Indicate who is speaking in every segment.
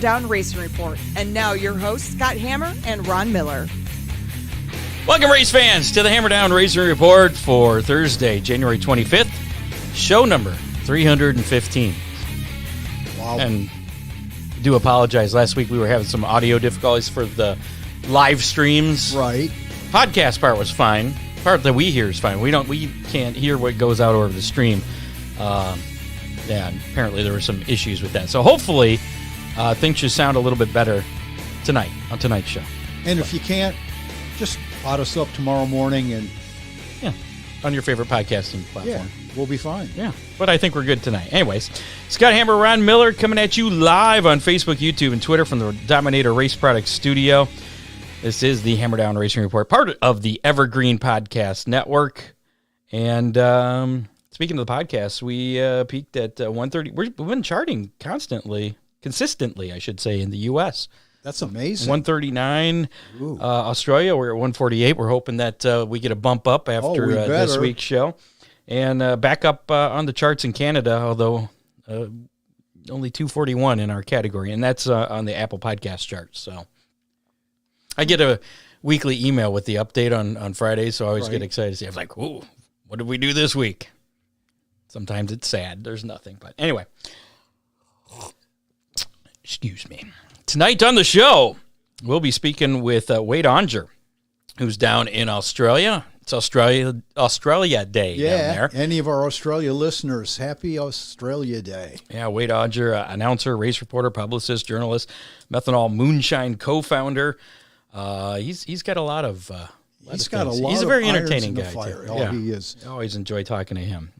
Speaker 1: Down Racing Report. And now your hosts, Scott Hammer and Ron Miller.
Speaker 2: Welcome, race fans, to the Hammer Down Racing Report for Thursday, January 25th, show number 315.
Speaker 3: Wow.
Speaker 2: And do apologize. Last week we were having some audio difficulties for the live streams.
Speaker 3: Right.
Speaker 2: Podcast part was fine. Part that we hear is fine. We can't hear what goes out over the stream. And apparently there were some issues with that. So hopefully things should sound a little bit better tonight on tonight's show.
Speaker 3: And if you can't, just pot us up tomorrow morning and
Speaker 2: on your favorite podcasting platform.
Speaker 3: We'll be fine.
Speaker 2: Yeah, but I think we're good tonight. Anyways, Scott Hammer, Ron Miller coming at you live on Facebook, YouTube, and Twitter from the Dominator Race Products Studio. This is the Hammer Down Racing Report, part of the Evergreen Podcast Network. And speaking of the podcast, we peaked at 130. We've been charting consistently, I should say, in the U.S.
Speaker 3: That's amazing.
Speaker 2: 139. Australia, we're at 148. We're hoping that we get a bump up after this week's show. And back up on the charts in Canada, although only 241 in our category. And that's on the Apple Podcast charts. So I get a weekly email with the update on Fridays, so I always get excited to see. I'm like, ooh, what did we do this week? Sometimes it's sad. There's nothing. But anyway. Excuse me. Tonight on the show, we'll be speaking with Wade Aunger, who's down in Australia. It's Australia Day down there.
Speaker 3: Any of our Australia listeners, happy Australia Day.
Speaker 2: Yeah, Wade Aunger, announcer, race reporter, publicist, journalist, Methanol Moonshine co-founder. He's got a lot of
Speaker 3: He's
Speaker 2: a very entertaining guy.
Speaker 3: Fire.
Speaker 2: Yeah.
Speaker 3: He is.
Speaker 2: I always enjoy talking to him.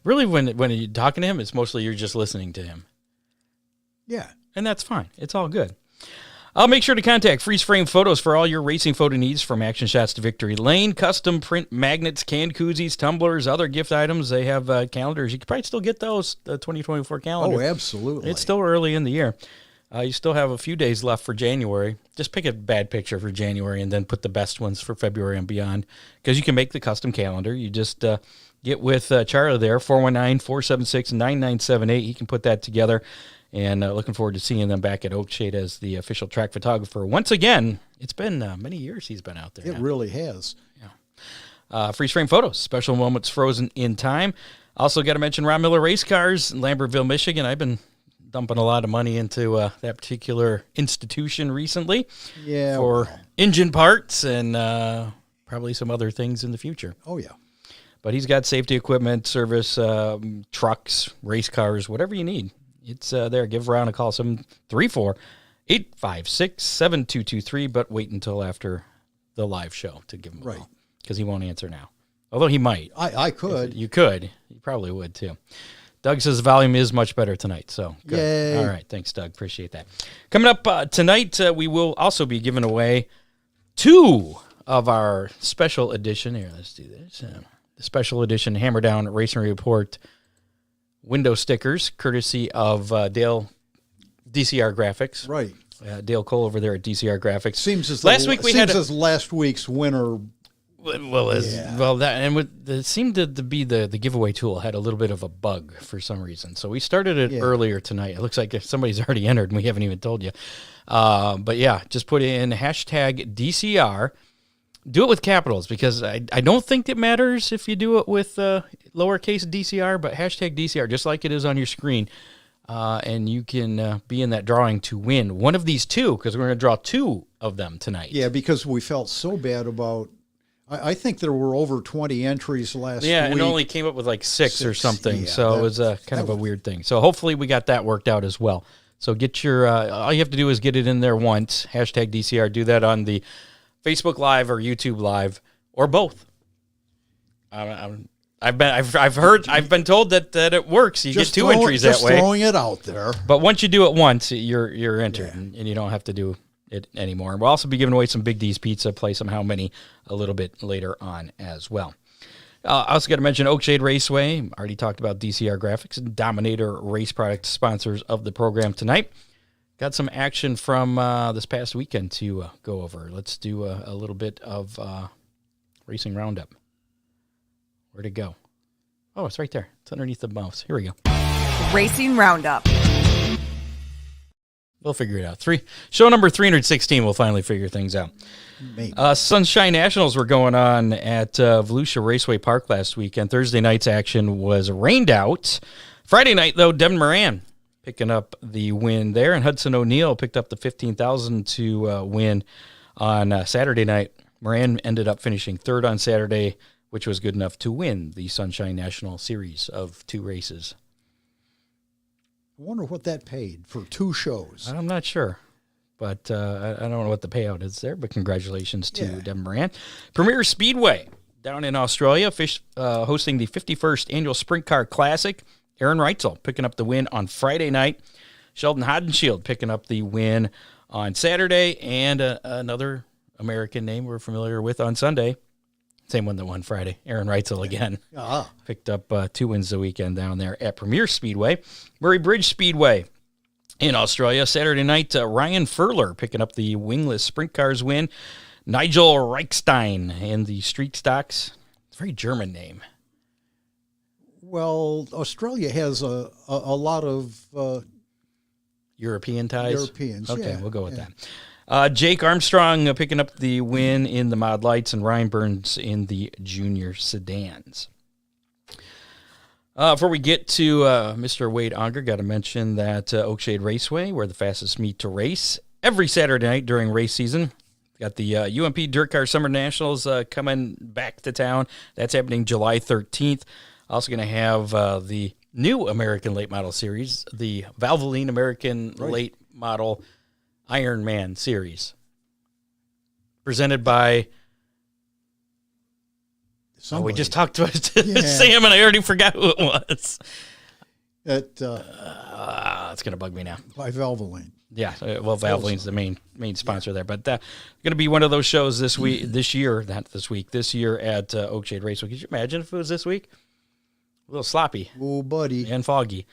Speaker 2: Really, when you're talking to him, it's mostly you're just listening to him.
Speaker 3: Yeah.
Speaker 2: And that's fine. It's all good. I'll make sure to contact Freeze Frame Photos for all your racing photo needs, from action shots to victory lane, custom print magnets, canned koozies, tumblers, other gift items. They have calendars. You could probably still get those, the 2024 calendar.
Speaker 3: Oh, absolutely.
Speaker 2: It's still early in the year. You still have a few days left for January. Just pick a bad picture for January and then put the best ones for February and beyond, because you can make the custom calendar. You just get with Charlie there, 419-476-9978. He can put that together. And looking forward to seeing them back at Oakshade as the official track photographer. Once again, it's been many years he's been out there.
Speaker 3: It really has.
Speaker 2: Yeah. Freeze Frame Photos, special moments frozen in time. Also got to mention Ron Miller Race Cars in Lambertville, Michigan. I've been dumping a lot of money into that particular institution recently for engine parts and probably some other things in the future.
Speaker 3: Oh, yeah.
Speaker 2: But he's got safety equipment, service, trucks, race cars, whatever you need. It's there. Give Ron a call, 734-856-7223, but wait until after the live show to give him a call, because he won't answer now. Although he might.
Speaker 3: I could.
Speaker 2: You could. You probably would, too. Doug says the volume is much better tonight, so good.
Speaker 3: Yay.
Speaker 2: All right. Thanks, Doug. Appreciate that. Coming up tonight, we will also be giving away 2 of our special edition. Here, let's do this. The special edition Hammer Down Racing Report window stickers, courtesy of Dale DCR Graphics.
Speaker 3: Right.
Speaker 2: Dale Cole over there at DCR Graphics.
Speaker 3: Seems as
Speaker 2: last week we had
Speaker 3: last week's winner.
Speaker 2: It seemed to be the giveaway tool had a little bit of a bug for some reason. So we started it earlier tonight. It looks like somebody's already entered and we haven't even told you. But yeah, just put in hashtag DCR. Do it with capitals, because I don't think it matters if you do it with lowercase DCR, but hashtag DCR, just like it is on your screen. And you can be in that drawing to win one of these 2, because we're going to draw 2 of them tonight.
Speaker 3: Yeah, because we felt so bad about, I think there were over 20 entries last week.
Speaker 2: Yeah, and it only came up with like 6 or something. Yeah, so it was kind of a weird thing. So hopefully we got that worked out as well. So get your, all you have to do is get it in there once, hashtag DCR. Do that on the Facebook Live or YouTube Live, or both. I've been told that it works. You get 2 entries that way.
Speaker 3: Just throwing it out there.
Speaker 2: But once you do it once, you're entered, and you don't have to do it anymore. We'll also be giving away some Big D's Pizza, play some How Many a little bit later on as well. I also got to mention Oakshade Raceway. Already talked about DCR Graphics and Dominator Race Product sponsors of the program tonight. Got some action from this past weekend to go over. Let's do a little bit of Racing Roundup. Where'd it go? Oh, it's right there. It's underneath the mouse. Here we go.
Speaker 1: Racing Roundup.
Speaker 2: We'll figure it out. Show number 316, we'll finally figure things out. Sunshine Nationals were going on at Volusia Raceway Park last weekend. Thursday night's action was rained out. Friday night, though, Devin Moran picking up the win there, and Hudson O'Neill picked up the $15,000 to win on Saturday night. Moran ended up finishing third on Saturday, which was good enough to win the Sunshine National Series of 2 races.
Speaker 3: I wonder what that paid for 2 shows.
Speaker 2: I'm not sure, but I don't know what the payout is there, but congratulations to Devin Moran. Premier Speedway down in Australia, hosting the 51st Annual Sprint Car Classic. Aaron Reitzel picking up the win on Friday night. Sheldon Hodenshield picking up the win on Saturday, and another American name we're familiar with on Sunday. Same one that won Friday. Aaron Reitzel again. Picked up 2 wins the weekend down there at Premier Speedway. Murray Bridge Speedway in Australia. Saturday night, Ryan Furler picking up the wingless sprint cars win. Nigel Reichstein in the street stocks. It's a very German name.
Speaker 3: Well, Australia has a lot of
Speaker 2: European ties?
Speaker 3: Europeans,
Speaker 2: okay, we'll go with that. Jake Armstrong picking up the win in the Mod Lights, and Ryan Burns in the Junior Sedans. Before we get to Mr. Wade Aunger, got to mention that Oakshade Raceway, where the fastest meet to race, every Saturday night during race season. Got the UMP Dirt Car Summer Nationals coming back to town. That's happening July 13th. Also going to have the new American Late Model Series, the Valvoline American Late Model Iron Man Series, presented by... we just talked to Sam, and I already forgot who it was.
Speaker 3: It's
Speaker 2: going to bug me now.
Speaker 3: By Valvoline.
Speaker 2: Yeah, well, Valvoline's the main sponsor there, but going to be one of those shows this year at Oakshade Raceway. Could you imagine if it was this week? A little sloppy.
Speaker 3: Oh, buddy.
Speaker 2: And foggy.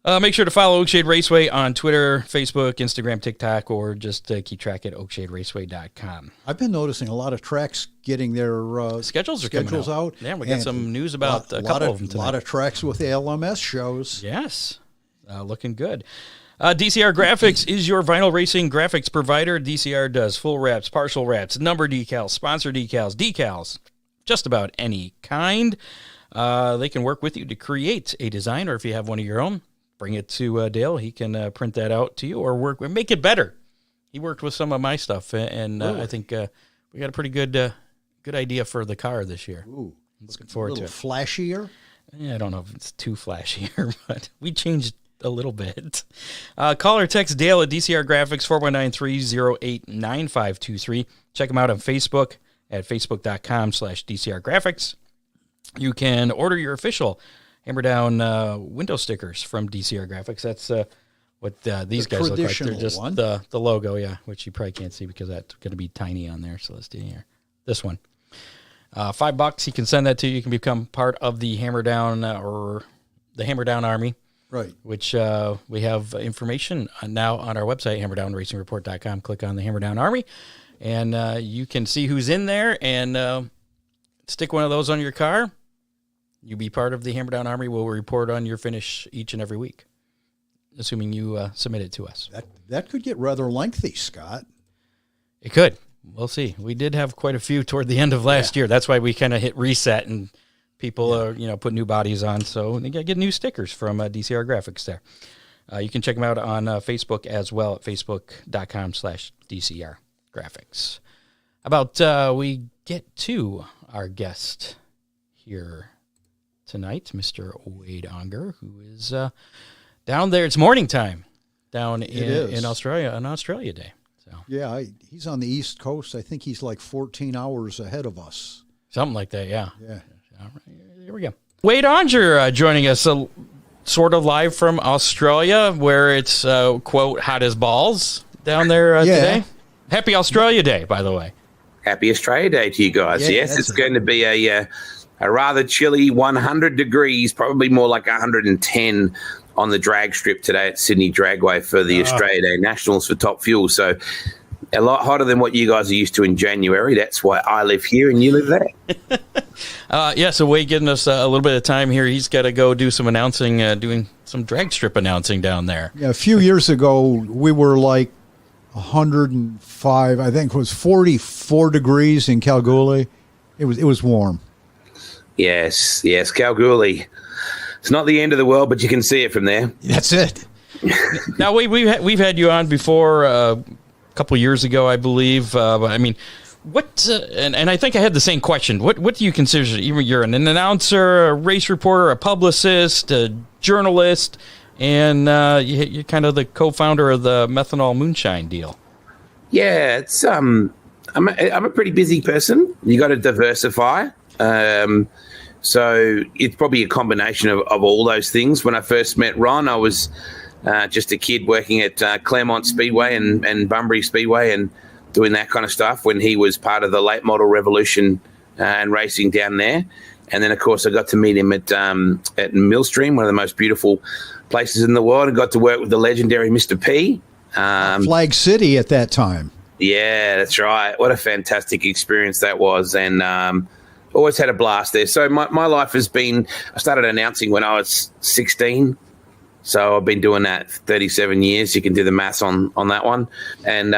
Speaker 2: Make sure to follow Oakshade Raceway on Twitter, Facebook, Instagram, TikTok, or just keep track at oakshaderaceway.com.
Speaker 3: I've been noticing a lot of tracks getting their
Speaker 2: schedules
Speaker 3: coming out.
Speaker 2: Yeah, we got some news about a couple of them tonight.
Speaker 3: A lot of tracks with the LMS shows.
Speaker 2: Yes, looking good. DCR Graphics is your vinyl racing graphics provider. DCR does full wraps, partial wraps, number decals, sponsor decals, just about any kind. They can work with you to create a design, or if you have one of your own, bring it to Dale. He can print that out to you or make it better. He worked with some of my stuff, and really? I think we got a pretty good idea for the car this year.
Speaker 3: Ooh,
Speaker 2: looking forward to it.
Speaker 3: A little flashier?
Speaker 2: Yeah, I don't know if it's too flashier, but we changed a little bit. Call or text Dale at DCR Graphics, 419-308-9523. Check him out on Facebook at facebook.com/DCR Graphics. You can order your official Hammer Down window stickers from DCR Graphics. That's what these guys look like. They're just
Speaker 3: one.
Speaker 2: The logo, which you probably can't see because that's going to be tiny on there. So let's do here. This one. $5. He can send that to you. You can become part of the Hammer Down or the Hammer Down Army.
Speaker 3: Right.
Speaker 2: Which we have information now on our website, hammerdownracingreport.com. Click on the Hammer Down Army, and you can see who's in there and stick one of those on your car. You be part of the Hammer Down Army. We'll report on your finish each and every week, assuming you submit it to us.
Speaker 3: That could get rather lengthy, Scott.
Speaker 2: It could. We'll see. We did have quite a few toward the end of last year. That's why we kind of hit reset and people are, put new bodies on. So they got to get new stickers from DCR Graphics there. You can check them out on Facebook as well at facebook.com/DCR Graphics. How about we get to our guest here tonight, Mr. Wade Aunger, who is down there. It's morning time down in Australia on Australia Day. So
Speaker 3: yeah, he's on the East Coast. I think he's like 14 hours ahead of us.
Speaker 2: Something like that, yeah.
Speaker 3: Yeah.
Speaker 2: All right, here we go. Wade Aunger joining us sort of live from Australia, where it's, quote, hot as balls down there today. Happy Australia Day, by the way.
Speaker 4: Happy Australia Day to you guys. Yes, it's going to be a rather chilly 100 degrees, probably more like 110 on the drag strip today at Sydney Dragway for the Australia Day Nationals for Top Fuel. So a lot hotter than what you guys are used to in January. That's why I live here and you live there.
Speaker 2: So Wade getting us a little bit of time here. He's got to go do some announcing, doing some drag strip announcing down there.
Speaker 3: Yeah, a few years ago, we were like 105, I think it was 44 degrees in Kalgoorlie. It was warm.
Speaker 4: Yes, Kalgoorlie. It's not the end of the world, but you can see it from there.
Speaker 3: That's it.
Speaker 2: Now, we've had you on before a couple of years ago, I believe. But I mean, what? And I think I had the same question. What do you consider? You're an announcer, a race reporter, a publicist, a journalist, and you're kind of the co-founder of the Methanol Moonshine deal.
Speaker 4: Yeah, it's I'm a pretty busy person. You got to diversify. So it's probably a combination of all those things. When I first met Ron, I was just a kid working at Claremont Speedway and Bunbury Speedway and doing that kind of stuff when he was part of the late model revolution and racing down there. And then, of course, I got to meet him at Millstream, one of the most beautiful places in the world, and got to work with the legendary Mr. P.
Speaker 3: Flag City at that time.
Speaker 4: Yeah, that's right. What a fantastic experience that was. And always had a blast there. So my life has been, I started announcing when I was 16. So I've been doing that for 37 years. You can do the maths on that one. And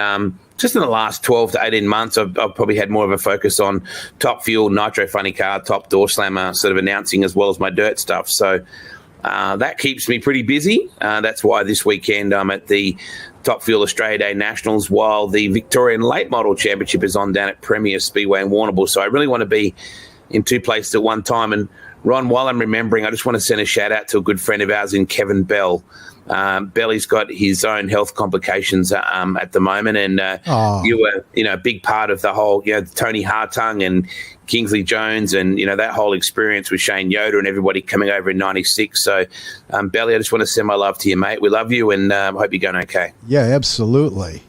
Speaker 4: just in the last 12 to 18 months, I've probably had more of a focus on Top Fuel, Nitro Funny Car, Top Door Slammer, sort of announcing as well as my dirt stuff. So that keeps me pretty busy. That's why this weekend I'm at the Top Fuel Australia Day Nationals while the Victorian Late Model Championship is on down at Premier Speedway in Warrnambool. So I really want to be in two places at one time. And Ron, while I'm remembering, I just want to send a shout out to a good friend of ours in Kevin Bell. Belly's got his own health complications at the moment, and you were, a big part of the whole, Tony Hartung and Kingsley Jones, and that whole experience with Shane Yoder and everybody coming over in '96. So, Belly, I just want to send my love to you, mate. We love you, and hope you're going okay.
Speaker 3: Yeah, absolutely.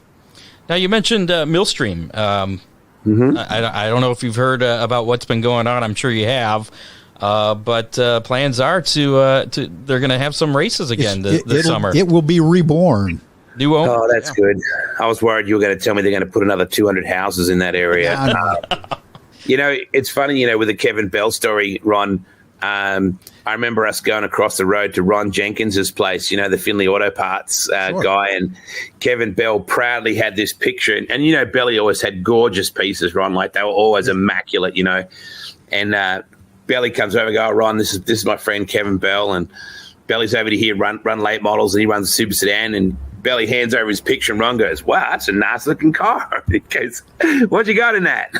Speaker 2: Now you mentioned Millstream. I don't know if you've heard about what's been going on. I'm sure you have. But plans are to they're going to have some races again this summer.
Speaker 3: It will be reborn.
Speaker 4: Oh, that's good. I was worried you were going to tell me they're going to put another 200 houses in that area. It's funny, with the Kevin Bell story, Ron. I remember us going across the road to Ron Jenkins's place, the Finley Auto Parts guy, and Kevin Bell proudly had this picture. And Belly always had gorgeous pieces, Ron, like they were always immaculate, and Belly comes over and goes, Ron, this is my friend Kevin Bell, and Belly's over to here run late models, and he runs a super sedan, and Belly hands over his picture, and Ron goes, wow, that's a nice looking car. He goes, what you got in that?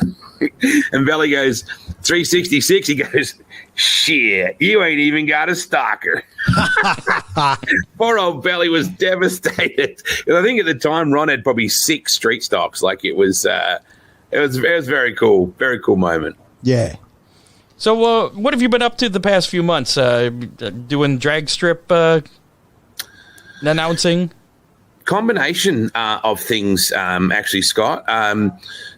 Speaker 4: And Belly goes, 366. He goes, shit, you ain't even got a stalker. Poor old Belly was devastated. And I think at the time Ron had probably 6 street stocks. Like it was very cool moment.
Speaker 3: Yeah.
Speaker 2: So what have you been up to the past few months? Doing drag strip announcing? Combination
Speaker 4: of things, actually, Scott.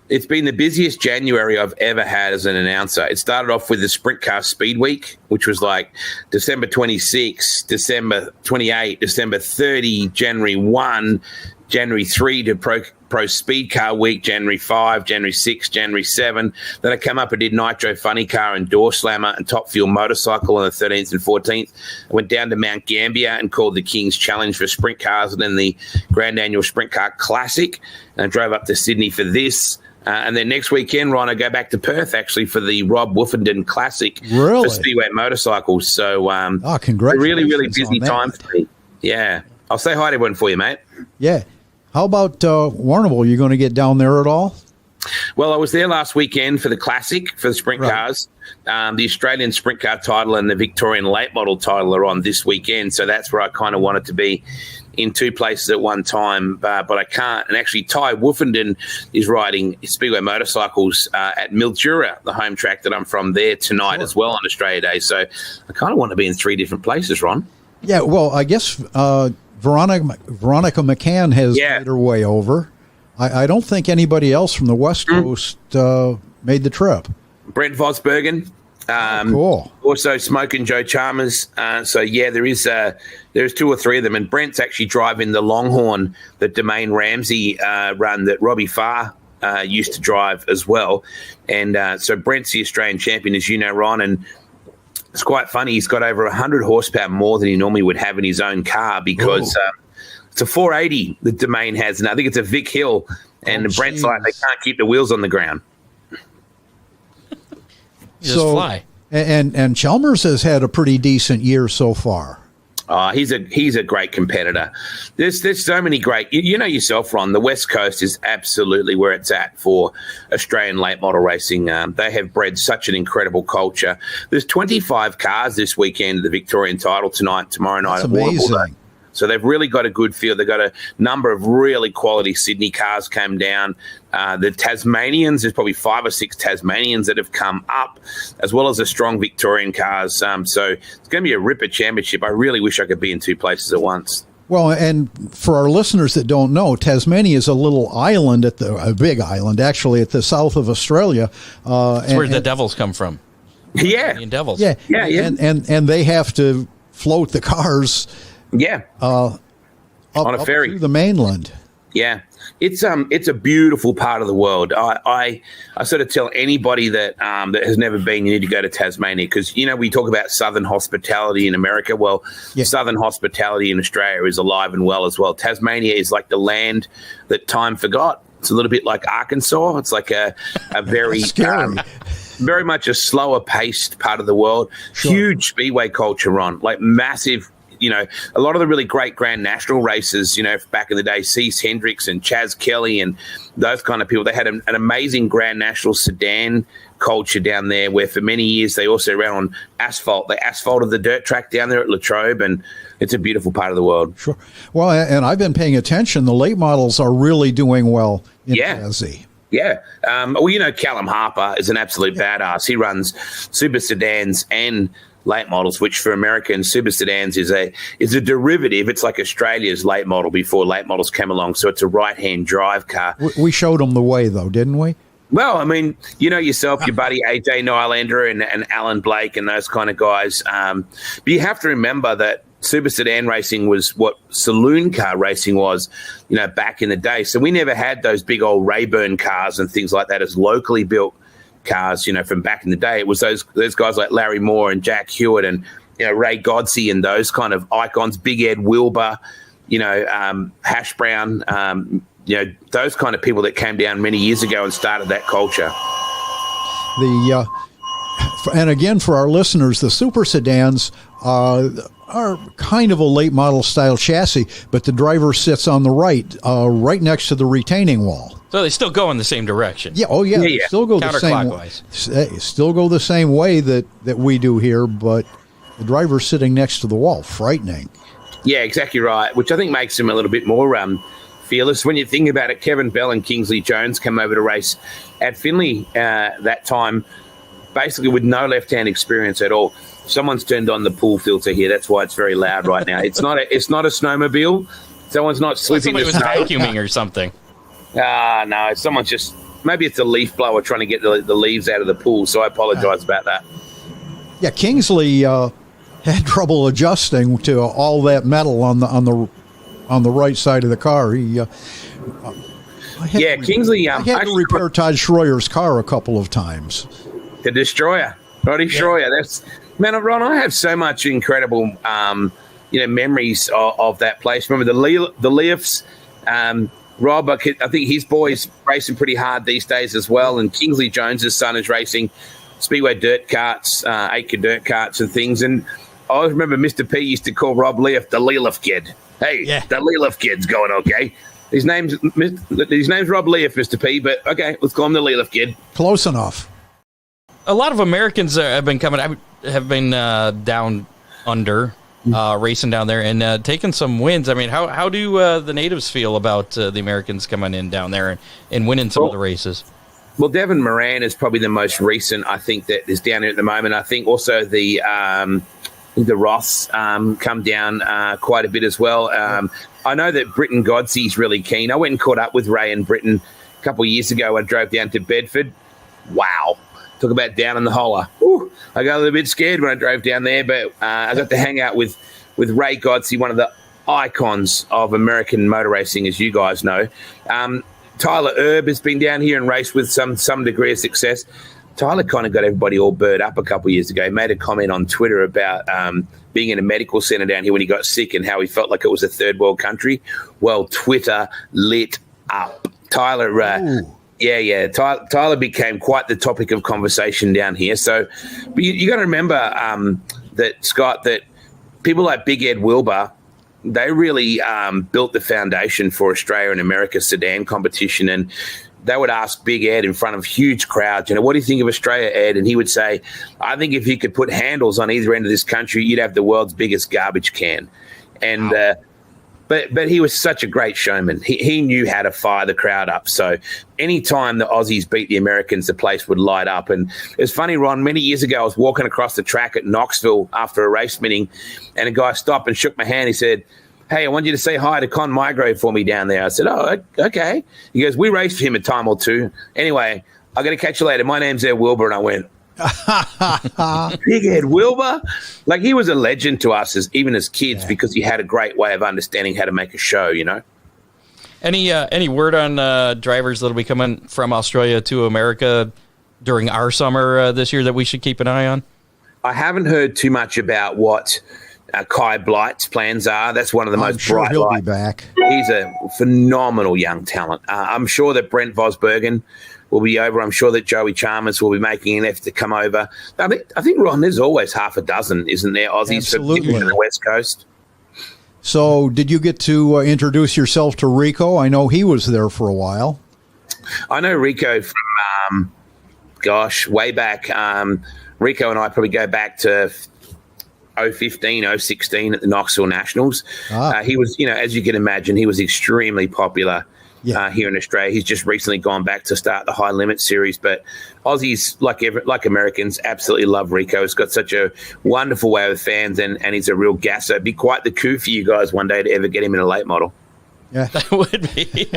Speaker 4: It's been the busiest January I've ever had as an announcer. It started off with the Sprint Car Speed Week, which was like December 26, December 28, December 30, January 1, January 3 to Pro Speed Car Week, January 5, January 6, January 7. Then I came up and did Nitro Funny Car and Door Slammer and Top Fuel Motorcycle on the 13th and 14th. I went down to Mount Gambier and called the King's Challenge for sprint cars and then the Grand Annual Sprint Car Classic. And I drove up to Sydney for this. And then next weekend, Ron, I go back to Perth, actually, for the Rob Woofenden Classic for Speedway Motorcycles. So
Speaker 3: congratulations.
Speaker 4: Really, really busy time for me. Yeah. I'll say hi to everyone for you, mate.
Speaker 3: Yeah. How about Warrnambool? Are you going to get down there at all?
Speaker 4: Well, I was there last weekend for the Classic, for the sprint cars. The Australian sprint car title and the Victorian late model title are on this weekend. So that's where I kind of wanted to be in two places at one time, but I can't. And actually, Ty Woofenden is riding Speedway Motorcycles at Mildura, the home track that I'm from, there tonight as well on Australia Day. So I kind of want to be in 3 different places, Ron.
Speaker 3: Yeah, well, I guess Veronica McCann has made her way over. I don't think anybody else from the West Coast made the trip.
Speaker 4: Brent Vosbergen.
Speaker 3: Cool.
Speaker 4: Also, Smokin' Joe Chalmers. So yeah, there's 2 or 3 of them, and Brent's actually driving the Longhorn that Domain Ramsey run that Robbie Farr used to drive as well. And so Brent's the Australian champion, as you know, Ron, and it's quite funny. He's got over 100 horsepower more than he normally would have in his own car because it's a 480 that Domain has, and I think it's a Vic Hill. And Brent's like, they can't keep the wheels on the ground.
Speaker 2: Just fly.
Speaker 3: And Chalmers has had a pretty decent year so far.
Speaker 4: He's a great competitor. There's so many great. You know yourself, Ron. The West Coast is absolutely where it's at for Australian late model racing. They have bred such an incredible culture. There's 25 cars this weekend at the Victorian title tonight, tomorrow night.
Speaker 3: That's amazing.
Speaker 4: So they've really got a good field. They've got a number of really quality Sydney cars came down. The Tasmanians, there's probably 5 or 6 Tasmanians that have come up, as well as the strong Victorian cars. So it's going to be a ripper championship. I really wish I could be in 2 places at once.
Speaker 3: Well, and for our listeners that don't know, Tasmania is a little island a big island, actually, at the south of Australia.
Speaker 2: That's where the devils come from.
Speaker 4: Yeah.
Speaker 2: Tasmanian devils.
Speaker 3: Yeah. And they have to float the cars.
Speaker 4: Yeah,
Speaker 3: on
Speaker 4: a ferry
Speaker 3: to the mainland.
Speaker 4: Yeah, it's a beautiful part of the world. I sort of tell anybody that that has never been, you need to go to Tasmania, because we talk about Southern hospitality in America. Well, Southern hospitality in Australia is alive and well as well. Tasmania is like the land that time forgot. It's a little bit like Arkansas. It's like a very very much a slower paced part of the world. Sure. Huge speedway culture, Ron, like massive. A lot of the really great Grand National races, back in the day, Cease Hendricks and Chaz Kelly and those kind of people, they had an amazing Grand National sedan culture down there, where for many years they also ran on asphalt. They asphalted the dirt track down there at Latrobe, and it's a beautiful part of the world. Sure.
Speaker 3: Well, and I've been paying attention. The late models are really doing well in Tassie.
Speaker 4: Yeah. Callum Harper is an absolute badass. He runs super sedans and late models, which for American super sedans is a derivative. It's like Australia's late model before late models came along. So it's a right-hand drive car.
Speaker 3: We showed them the way, though, didn't we?
Speaker 4: Well, I mean, yourself, your buddy AJ Nylander and Alan Blake and those kind of guys. But you have to remember that super sedan racing was what saloon car racing was, back in the day. So we never had those big old Rayburn cars and things like that as locally built cars, from back in the day. It was those guys like Larry Moore and Jack Hewitt and Ray Godsey and those kind of icons, Big Ed Wilbur, Hash Brown, those kind of people that came down many years ago and started that culture.
Speaker 3: And again, for our listeners, the super sedans are kind of a late model style chassis, but the driver sits on the right next to the retaining wall.
Speaker 2: So they still go in the same direction.
Speaker 3: Yeah. Oh, yeah. They still go still go the same way that we do here, but the driver's sitting next to the wall. Frightening.
Speaker 4: Yeah, exactly right. Which I think makes him a little bit more fearless. When you think about it, Kevin Bell and Kingsley Jones come over to race at Finley that time, basically with no left-hand experience at all. Someone's turned on the pool filter here. That's why it's very loud right now. It's not a snowmobile. Someone's not slipping the snow.
Speaker 2: Somebody was vacuuming or something.
Speaker 4: No, someone's just, maybe it's a leaf blower trying to get the leaves out of the pool, so I apologize about that.
Speaker 3: Yeah, Kingsley had trouble adjusting to all that metal on the right side of the car.
Speaker 4: Kingsley.
Speaker 3: I had to repair Todd Schroyer's car a couple of times.
Speaker 4: The Destroyer, Roddy Schroyer. Man, Ron, I have so much incredible, memories of that place. Remember the Leafs. Rob, I think his boy's racing pretty hard these days as well, and Kingsley Jones's son is racing Speedway dirt carts, acre dirt carts and things. And I always remember Mr. P used to call Rob Leaf the Leaf kid. Hey, the Leaf kid's going okay. His name's Rob Leaf, Mr. P, but okay, let's call him the Leaf kid.
Speaker 3: Close enough.
Speaker 2: A lot of Americans have been down under. Racing down there and taking some wins. I mean, how do the natives feel about the Americans coming in down there and winning some of the races?
Speaker 4: Well, Devin Moran is probably the most recent, I think, that is down here at the moment. I think also the Ross come down quite a bit as well. I know that Britton Godsey's really keen. I went and caught up with Ray and Britton a couple of years ago. I drove down to Bedford. Wow. Talk about down in the holler. Ooh, I got a little bit scared when I drove down there, but I got to hang out with Ray Godsey, one of the icons of American motor racing, as you guys know. Tyler Erb has been down here and raced with some degree of success. Tyler kind of got everybody all burred up a couple of years ago. He made a comment on Twitter about being in a medical center down here when he got sick and how he felt like it was a third world country. Well, Twitter lit up. Tyler, Tyler became quite the topic of conversation down here. So but you got to remember that, Scott, that people like Big Ed Wilbur, they really built the foundation for Australia and America sedan competition. And they would ask Big Ed in front of huge crowds, what do you think of Australia, Ed? And he would say, I think if you could put handles on either end of this country, you'd have the world's biggest garbage can. And but he was such a great showman. He knew how to fire the crowd up. So anytime the Aussies beat the Americans, the place would light up. And it's funny, Ron, many years ago, I was walking across the track at Knoxville after a race meeting, and a guy stopped and shook my hand. He said, hey, I want you to say hi to Con Mygrove for me down there. I said, oh, okay. He goes, we raced for him a time or two. Anyway, I got to catch you later. My name's Ed Wilbur. And I went, Big Ed Wilbur? Like, he was a legend to us even as kids because he had a great way of understanding how to make a show,
Speaker 2: Any word on drivers that'll be coming from Australia to America during our summer this year that we should keep an eye on?
Speaker 4: I haven't heard too much about what Kai Blight's plans are. That's one of the most bright
Speaker 3: he'll
Speaker 4: lights.
Speaker 3: Be back.
Speaker 4: He's a phenomenal young talent. I'm sure that Brent Vosbergen will be over. I'm sure that Joey Chalmers will be making an effort to come over. I think Ron, there's always half a dozen, isn't there, Aussies from the West Coast?
Speaker 3: So did you get to introduce yourself to Rico? I know he was there for a while.
Speaker 4: I know Rico from, way back. Rico and I probably go back to 2015, 2016 at the Knoxville Nationals. He was, as you can imagine, he was extremely popular here in Australia. He's just recently gone back to start the High Limit Series. But Aussies, like Americans, absolutely love Rico. He's got such a wonderful way with fans, and he's a real gasser. It'd be quite the coup for you guys one day to ever get him in a late model.
Speaker 2: Yeah, that would be.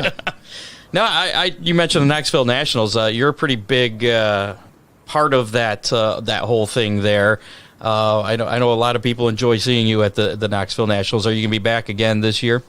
Speaker 2: No, you mentioned the Knoxville Nationals. You're a pretty big part of that whole thing there. I know a lot of people enjoy seeing you at the Knoxville Nationals. Are you going to be back again this year?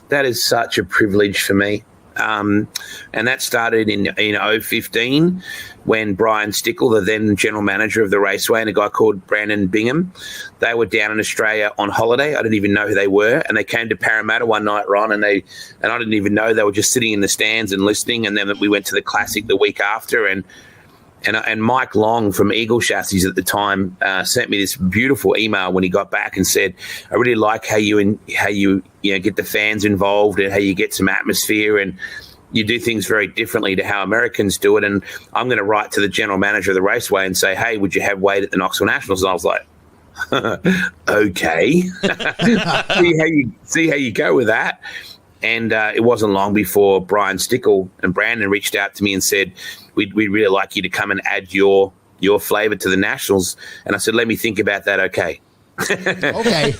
Speaker 4: That is such a privilege for me. And that started in 2015 when Brian Stickle, the then general manager of the raceway, and a guy called Brandon Bingham, they were down in Australia on holiday. I didn't even know who they were. And they came to Parramatta one night, Ron, and I didn't even know. They were just sitting in the stands and listening. And then we went to the Classic the week after, and Mike Long from Eagle Chassis at the time sent me this beautiful email when he got back and said, I really like how you get the fans involved and how you get some atmosphere and you do things very differently to how Americans do it. And I'm going to write to the general manager of the raceway and say, hey, would you have Wade at the Knoxville Nationals? And I was like, okay. see how you go with that. And it wasn't long before Brian Stickle and Brandon reached out to me and said, we'd really like you to come and add your flavour to the Nationals. And I said, let me think about that, okay.
Speaker 3: Okay.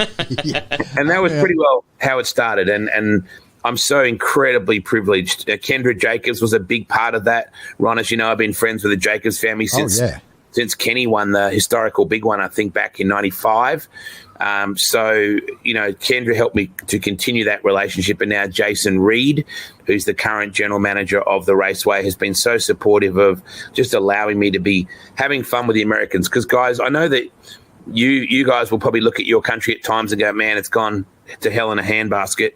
Speaker 4: And that was pretty well how it started. And I'm so incredibly privileged. Kendra Jacobs was a big part of that. Ron, as you know, I've been friends with the Jacobs family since Kenny won the historical big one, I think, back in 95. So, Kendra helped me to continue that relationship. And now Jason Reed, who's the current general manager of the raceway, has been so supportive of just allowing me to be having fun with the Americans. Because, guys, I know that you guys will probably look at your country at times and go, man, it's gone to hell in a handbasket.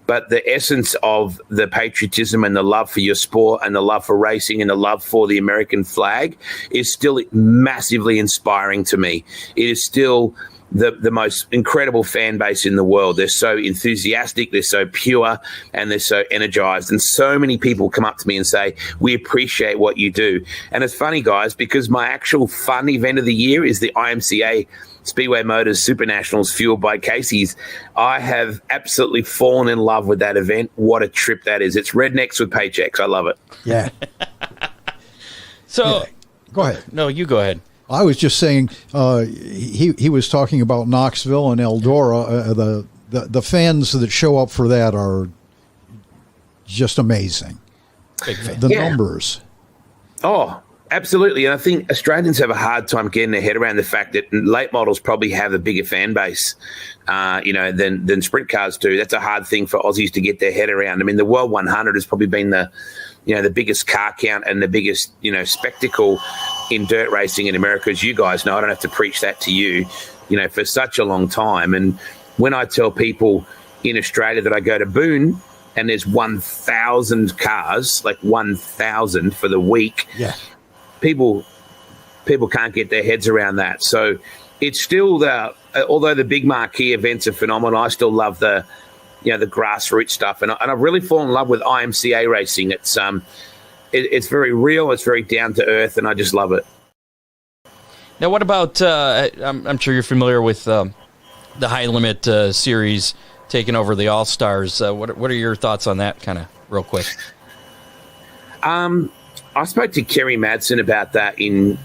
Speaker 4: But the essence of the patriotism and the love for your sport and the love for racing and the love for the American flag is still massively inspiring to me. It is still the most incredible fan base in the world. They're so enthusiastic, they're so pure, and they're so energized. And so many people come up to me and say, we appreciate what you do. And it's funny, guys, because my actual fun event of the year is the IMCA Speedway Motors Super Nationals fueled by Casey's. I have absolutely fallen in love with that event. What a trip that is. It's rednecks with paychecks. I love it.
Speaker 3: Yeah. Go ahead.
Speaker 2: No, you go ahead.
Speaker 3: I was just saying, he was talking about Knoxville and Eldora. The fans that show up for that are just amazing.
Speaker 2: Big fan.
Speaker 3: The numbers.
Speaker 4: Oh, Absolutely, and I think Australians have a hard time getting their head around the fact that late models probably have a bigger fan base, than sprint cars do. That's a hard thing for Aussies to get their head around. I mean, the World 100 has probably been the biggest car count and the biggest, spectacle in dirt racing in America, as you guys know. I don't have to preach that to you, for such a long time. And when I tell people in Australia that I go to Boone and there's 1,000 cars, like 1,000 for the week.
Speaker 3: Yeah.
Speaker 4: People can't get their heads around that. So it's still although the big marquee events are phenomenal, I still love the grassroots stuff. And I've really fallen in love with IMCA racing. It's very real. It's very down to earth, and I just love it.
Speaker 2: Now, what about, I'm sure you're familiar with the High Limit series taking over the All-Stars. What are your thoughts on that, kind of real quick?
Speaker 4: I spoke to Kerry Madsen about that in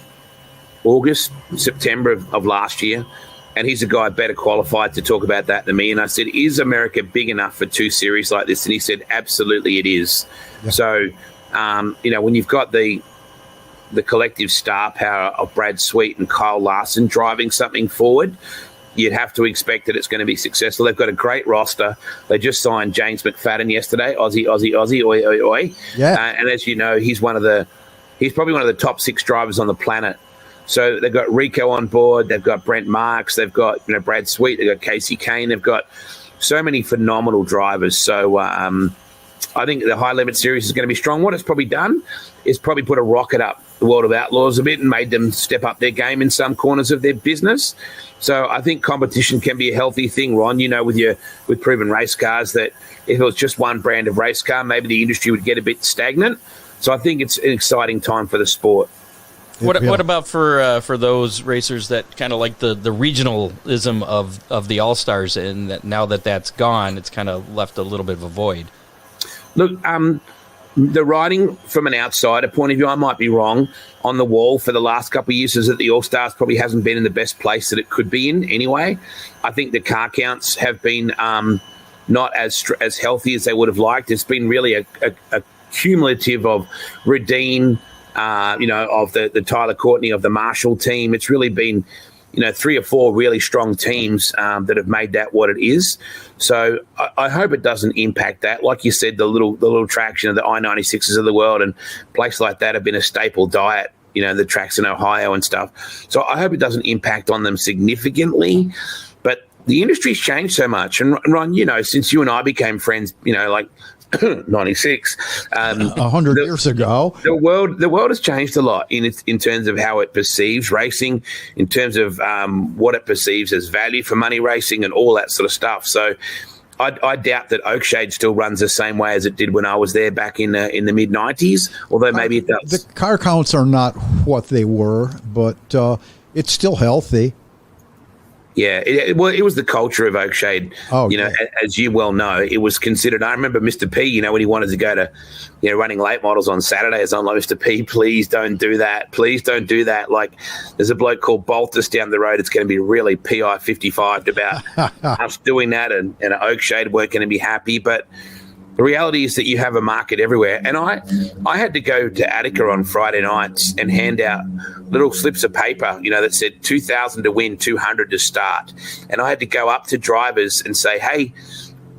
Speaker 4: September of last year, and he's a guy better qualified to talk about that than me. And I said, is America big enough for two series like this? And he said, absolutely it is. Yeah. So, when you've got the collective star power of Brad Sweet and Kyle Larson driving something forward, you'd have to expect that it's going to be successful. They've got a great roster. They just signed James McFadden yesterday. Aussie, oi, oi, oi.
Speaker 3: Yeah.
Speaker 4: And as you know, he's probably one of the top 6 drivers on the planet. So they've got Rico on board. They've got Brent Marks. They've got Brad Sweet. They've got Casey Kane. They've got so many phenomenal drivers. So I think the High Limit Series is going to be strong. What it's probably done is probably put a rocket up the World of Outlaws a bit and made them step up their game in some corners of their business. So I think competition can be a healthy thing, Ron. With proven race cars, that if it was just one brand of race car, maybe the industry would get a bit stagnant. So I think it's an exciting time for the sport.
Speaker 2: What about for those racers that kind of like the regionalism of the All-Stars, and that now that's gone, it's kind of left a little bit of a void?
Speaker 4: Look, the writing from an outsider point of view, I might be wrong, on the wall for the last couple of years is that the All-Stars probably hasn't been in the best place that it could be in anyway. I think the car counts have been not as healthy as they would have liked. It's been really a cumulative of Radine, of the Tyler Courtney, of the Marshall team. It's really been, 3 or 4 really strong teams that have made that what it is. So I hope it doesn't impact that. Like you said, the little traction of the I-96s of the world and places like that have been a staple diet, the tracks in Ohio and stuff. So I hope it doesn't impact on them significantly. But the industry's changed so much. And Ron, since you and I became friends, like 96,
Speaker 3: 100 years ago,
Speaker 4: the world has changed a lot in terms of how it perceives racing, in terms of what it perceives as value for money racing and all that sort of stuff. So I doubt that Oakshade still runs the same way as it did when I was there back in the mid 90s, although maybe it does.
Speaker 3: The car counts are not what they were, but it's still healthy.
Speaker 4: Yeah, it was the culture of Oakshade.
Speaker 3: Oh, yeah.
Speaker 4: As you well know, it was considered. I remember Mr. P, when he wanted to go to, running late models on Saturdays. I'm like, Mr. P, please don't do that. Please don't do that. Like, there's a bloke called Baltus down the road. It's going to be really PI 55 about us doing that, and Oakshade weren't going to be happy. But the reality is that you have a market everywhere. And I had to go to Attica on Friday nights and hand out little slips of paper, that said 2,000 to win, 200 to start. And I had to go up to drivers and say, hey,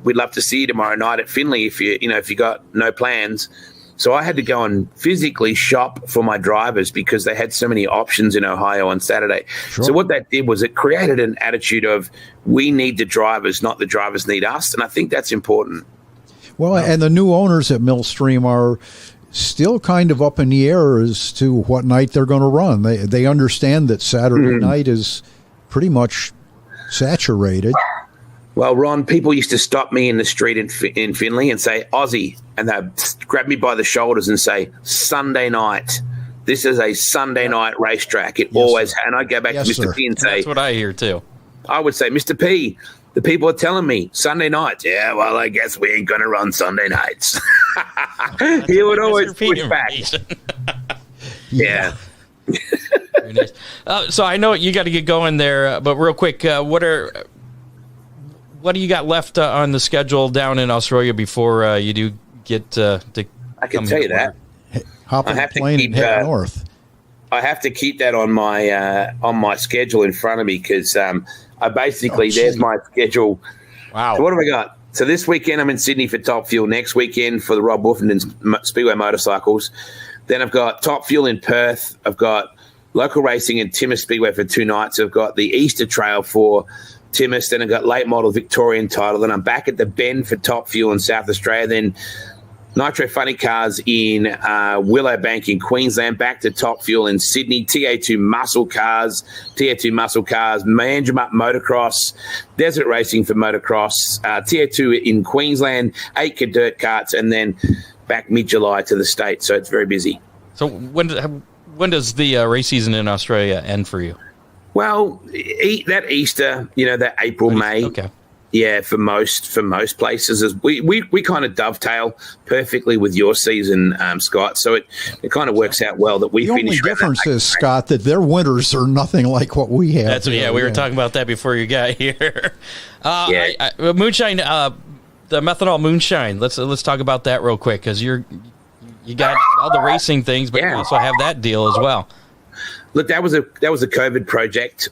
Speaker 4: we'd love to see you tomorrow night at Finley if you got no plans. So I had to go and physically shop for my drivers because they had so many options in Ohio on Saturday. Sure. So what that did was it created an attitude of we need the drivers, not the drivers need us. And I think that's important.
Speaker 3: Well, and the new owners at Millstream are still kind of up in the air as to what night they're going to run. They understand that Saturday night is pretty much saturated.
Speaker 4: Well, Ron, people used to stop me in the street in Finley and say, Aussie, and they'd grab me by the shoulders and say, Sunday night. This is a Sunday night racetrack. It always, and I'd go back to Mr. P and say,
Speaker 2: that's what I hear too.
Speaker 4: I would say, Mr. P, the people are telling me Sunday nights. Yeah, well, I guess we ain't going to run Sunday nights. He would always push back. Yeah.
Speaker 2: Very nice. So I know you got to get going there, but real quick, what do you got left on the schedule down in Australia before you do get to
Speaker 4: I can tell you that.
Speaker 3: Hop on the plane and head north.
Speaker 4: I have to keep that on my schedule in front of me because I basically there's my schedule.
Speaker 2: Wow.
Speaker 4: So what have I got? So this weekend I'm in Sydney for Top Fuel. Next weekend for the Rob Wolfenden's Speedway Motorcycles. Then I've got Top Fuel in Perth. I've got local racing in Timmis Speedway for 2 nights. I've got the Easter Trail for Timmis. Then I've got late model Victorian title. Then I'm back at the Bend for Top Fuel in South Australia. Then Nitro Funny Cars in Willowbank in Queensland, back to Top Fuel in Sydney, TA2 Muscle Cars, Manjimup Motocross, Desert Racing for Motocross, TA2 in Queensland, 8K Dirt Carts, and then back mid-July to the States, so it's very busy.
Speaker 2: So when does the race season in Australia end for you?
Speaker 4: Well, that Easter, that April, May.
Speaker 2: Okay.
Speaker 4: Yeah, for most places, as we kind of dovetail perfectly with your season, Scott. So it kind of works out well that we finish.
Speaker 3: The only difference is, Scott, that their winters are nothing like what we have.
Speaker 2: We were talking about that before you got here. Moonshine, the Methanol Moonshine. Let's talk about that real quick because you got all the racing things, but you also have that deal as well.
Speaker 4: Look, that was a COVID project.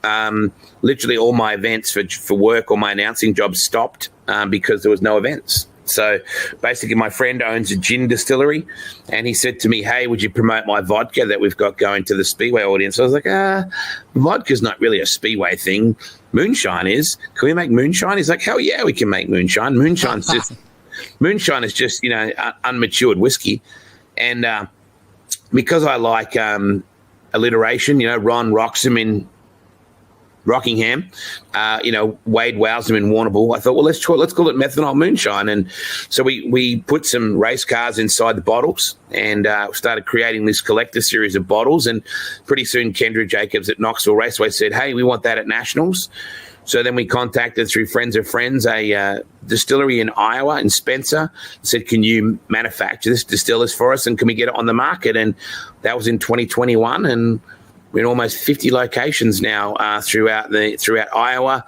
Speaker 4: Literally, all my events for work or my announcing jobs stopped because there was no events. So basically, my friend owns a gin distillery, and he said to me, "Hey, would you promote my vodka that we've got going to the Speedway audience?" I was like, vodka's not really a Speedway thing. Moonshine is. Can we make moonshine? He's like, "Hell yeah, we can make moonshine. Moonshine is just unmatured whiskey," and because I like alliteration, Ron Roxham in Rockingham, Wade Wowsam in Warrnambool. I thought, well, let's call it Methanol Moonshine. And so we put some race cars inside the bottles and started creating this collector series of bottles. And pretty soon Kendra Jacobs at Knoxville Raceway said, hey, we want that at Nationals. So then we contacted through friends of friends a distillery in Iowa, in Spencer, said, can you manufacture this, distill this for us, and can we get it on the market? And that was in 2021, and we're in almost 50 locations now throughout Iowa,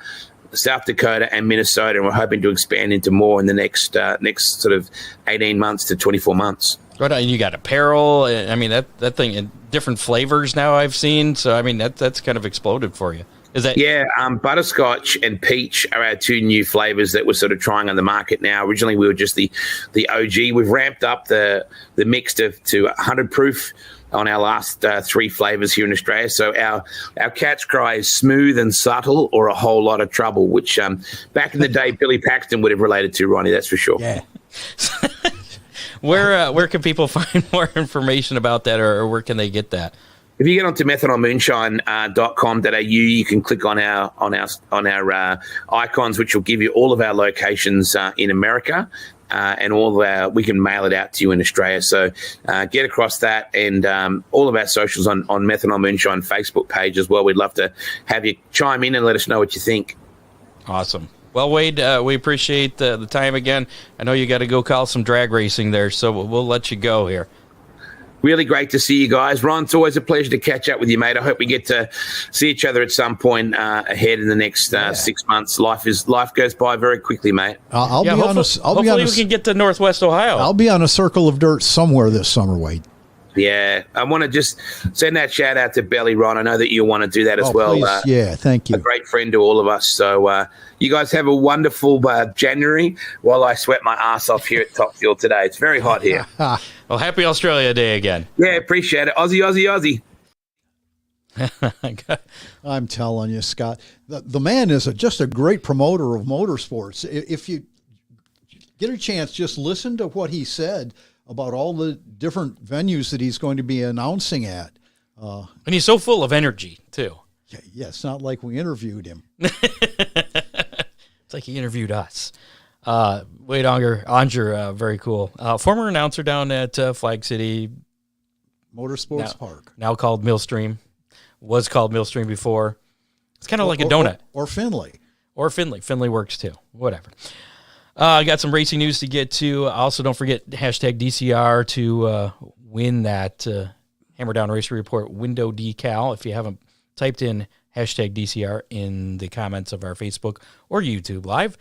Speaker 4: South Dakota, and Minnesota, and we're hoping to expand into more in the next sort of 18 months to 24 months.
Speaker 2: Right, and you got apparel. I mean, that thing in different flavors now I've seen. So, I mean, that's kind of exploded for you. Is that? Yeah,
Speaker 4: butterscotch and peach are our 2 new flavors that we're sort of trying on the market now. Originally, we were just the OG. We've ramped up the mix to 100 proof on our last 3 flavors here in Australia. So our catch cry is smooth and subtle, or a whole lot of trouble, which back in the day Billy Paxton would have related to, Ronnie, that's for sure.
Speaker 3: Yeah.
Speaker 2: Where can people find more information about that, or where can they get that?
Speaker 4: If you get onto methanolmoonshine.com.au, you can click on our icons, which will give you all of our locations in America, and we can mail it out to you in Australia. So get across that, and all of our socials on Methanol Moonshine Facebook page as well. We'd love to have you chime in and let us know what you think.
Speaker 2: Awesome. Well, Wade, we appreciate the time again. I know you got to go call some drag racing there, so we'll let you go here.
Speaker 4: Really great to see you guys. Ron, it's always a pleasure to catch up with you, mate. I hope we get to see each other at some point ahead in the next 6 months. Life goes by very quickly, mate.
Speaker 3: I'll be honest.
Speaker 2: Hopefully we can get to Northwest Ohio.
Speaker 3: I'll be on a circle of dirt somewhere this summer, Wade.
Speaker 4: Yeah, I want to just send that shout out to Belly, Ron. I know that you want to do that as well.
Speaker 3: Please. Thank you.
Speaker 4: A great friend to all of us. So you guys have a wonderful January while I sweat my ass off here at Top Fuel today. It's very hot here.
Speaker 2: Well, happy Australia Day again.
Speaker 4: Yeah, appreciate it. Aussie, Aussie, Aussie.
Speaker 3: I'm telling you, Scott, the man is just a great promoter of motorsports. If you get a chance, just listen to what he said about all the different venues that he's going to be announcing at.
Speaker 2: And he's so full of energy, too.
Speaker 3: Yeah, it's not like we interviewed him.
Speaker 2: It's like he interviewed us. Wade Aunger, very cool. Former announcer down at Flag City
Speaker 3: Motorsports Park.
Speaker 2: Now called Millstream. Was called Millstream before. It's kind of like a donut.
Speaker 3: Or Finley.
Speaker 2: Or Finley. Finley works, too. Whatever. I got some racing news to get to. Also, don't forget hashtag DCR to win that Hammer Down Race Report window decal. If you haven't typed in hashtag DCR in the comments of our Facebook or YouTube Live,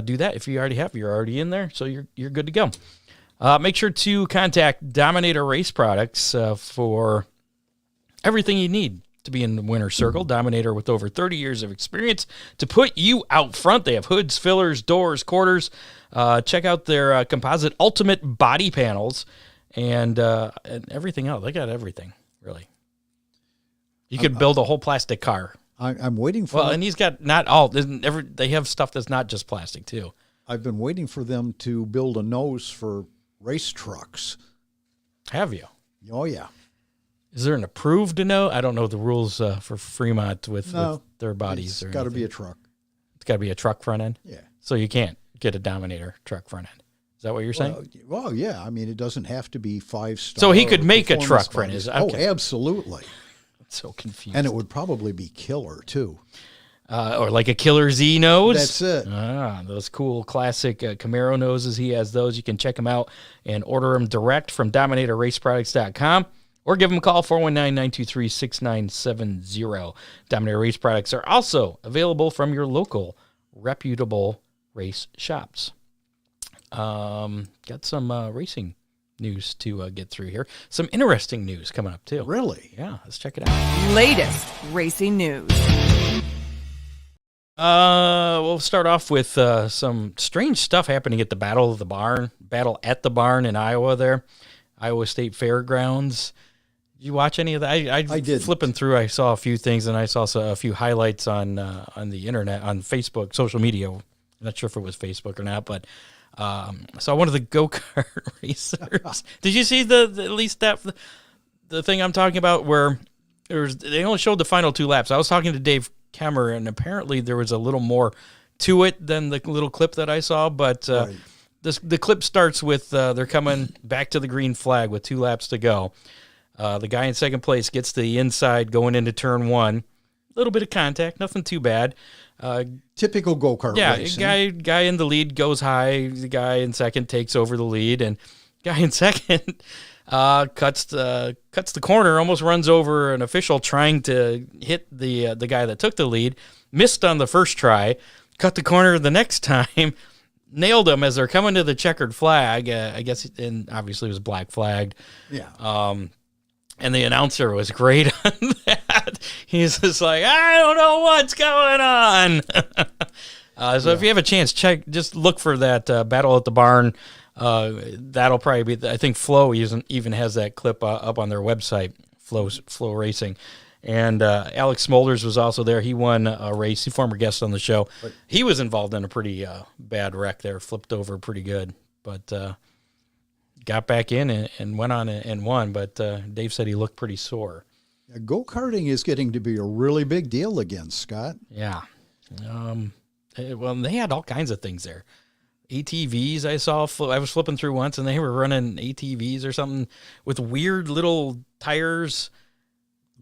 Speaker 2: do that. If you already have, you're already in there, so you're good to go. Make sure to contact Dominator Race Products for everything you need to be in the winner's circle. Dominator with over 30 years of experience to put you out front. They have hoods, fillers, doors, quarters. Check out their composite ultimate body panels and everything else. They got everything, really. You could build a whole plastic car.
Speaker 3: I'm waiting for.
Speaker 2: Well, and he's got not all. They have stuff that's not just plastic too.
Speaker 3: I've been waiting for them to build a nose for race trucks.
Speaker 2: Have you?
Speaker 3: Oh yeah.
Speaker 2: Is there an approved nose? I don't know the rules for Fremont with their bodies.
Speaker 3: It's got to be a truck.
Speaker 2: It's got to be a truck front end.
Speaker 3: Yeah.
Speaker 2: So you can't get a Dominator truck front end. Is that what you're saying?
Speaker 3: Well, yeah. I mean, it doesn't have to be 5-star.
Speaker 2: So he could make a truck front end.
Speaker 3: Okay. Oh, absolutely.
Speaker 2: So confused.
Speaker 3: And it would probably be killer, too.
Speaker 2: Or like a Killer Z nose.
Speaker 3: That's it.
Speaker 2: Those cool classic Camaro noses. He has those. You can check them out and order them direct from DominatorRaceProducts.com or give them a call, 419-923-6970. Dominator Race Products are also available from your local reputable race shops. Got some racing news to get through here. Some interesting news coming up, too.
Speaker 3: Really?
Speaker 2: Yeah, let's check it out.
Speaker 1: Latest racing news.
Speaker 2: We'll start off with some strange stuff happening at the Battle at the Barn in Iowa there. Iowa State Fairgrounds. Did you watch any of that? I did. Flipping through, I saw a few things, and I saw a few highlights on the internet, on Facebook, social media. I'm not sure if it was Facebook or not, but I saw one of the go-kart racers. Did you see at least the thing I'm talking about where they only showed the final 2 laps? I was talking to Dave Kemmer, and apparently there was a little more to it than the little clip that I saw, but right. The clip starts with they're coming back to the green flag with 2 laps to go. The guy in second place gets to the inside going into turn 1. A little bit of contact, nothing too bad.
Speaker 3: Typical go-kart racing.
Speaker 2: Yeah, guy in the lead goes high. The guy in second takes over the lead, and guy in second cuts the corner, almost runs over an official trying to hit the guy that took the lead. Missed on the first try, cut the corner the next time, nailed him as they're coming to the checkered flag. I guess, and obviously it was black flagged.
Speaker 3: Yeah.
Speaker 2: And the announcer was great on that. He's just like, I don't know what's going on. If you have a chance, just look for that Battle at the Barn. That'll probably be, I think Flow even has that clip up on their website, Flow Racing. And Alex Smolders was also there. He won a race. He's a former guest on the show. He was involved in a pretty bad wreck there, flipped over pretty good. But got back in and went on and won, but Dave said he looked pretty sore.
Speaker 3: Yeah, go-karting is getting to be a really big deal again, Scott.
Speaker 2: Yeah. Well, they had all kinds of things there. ATVs I saw. I was flipping through once, and they were running ATVs or something with weird little tires.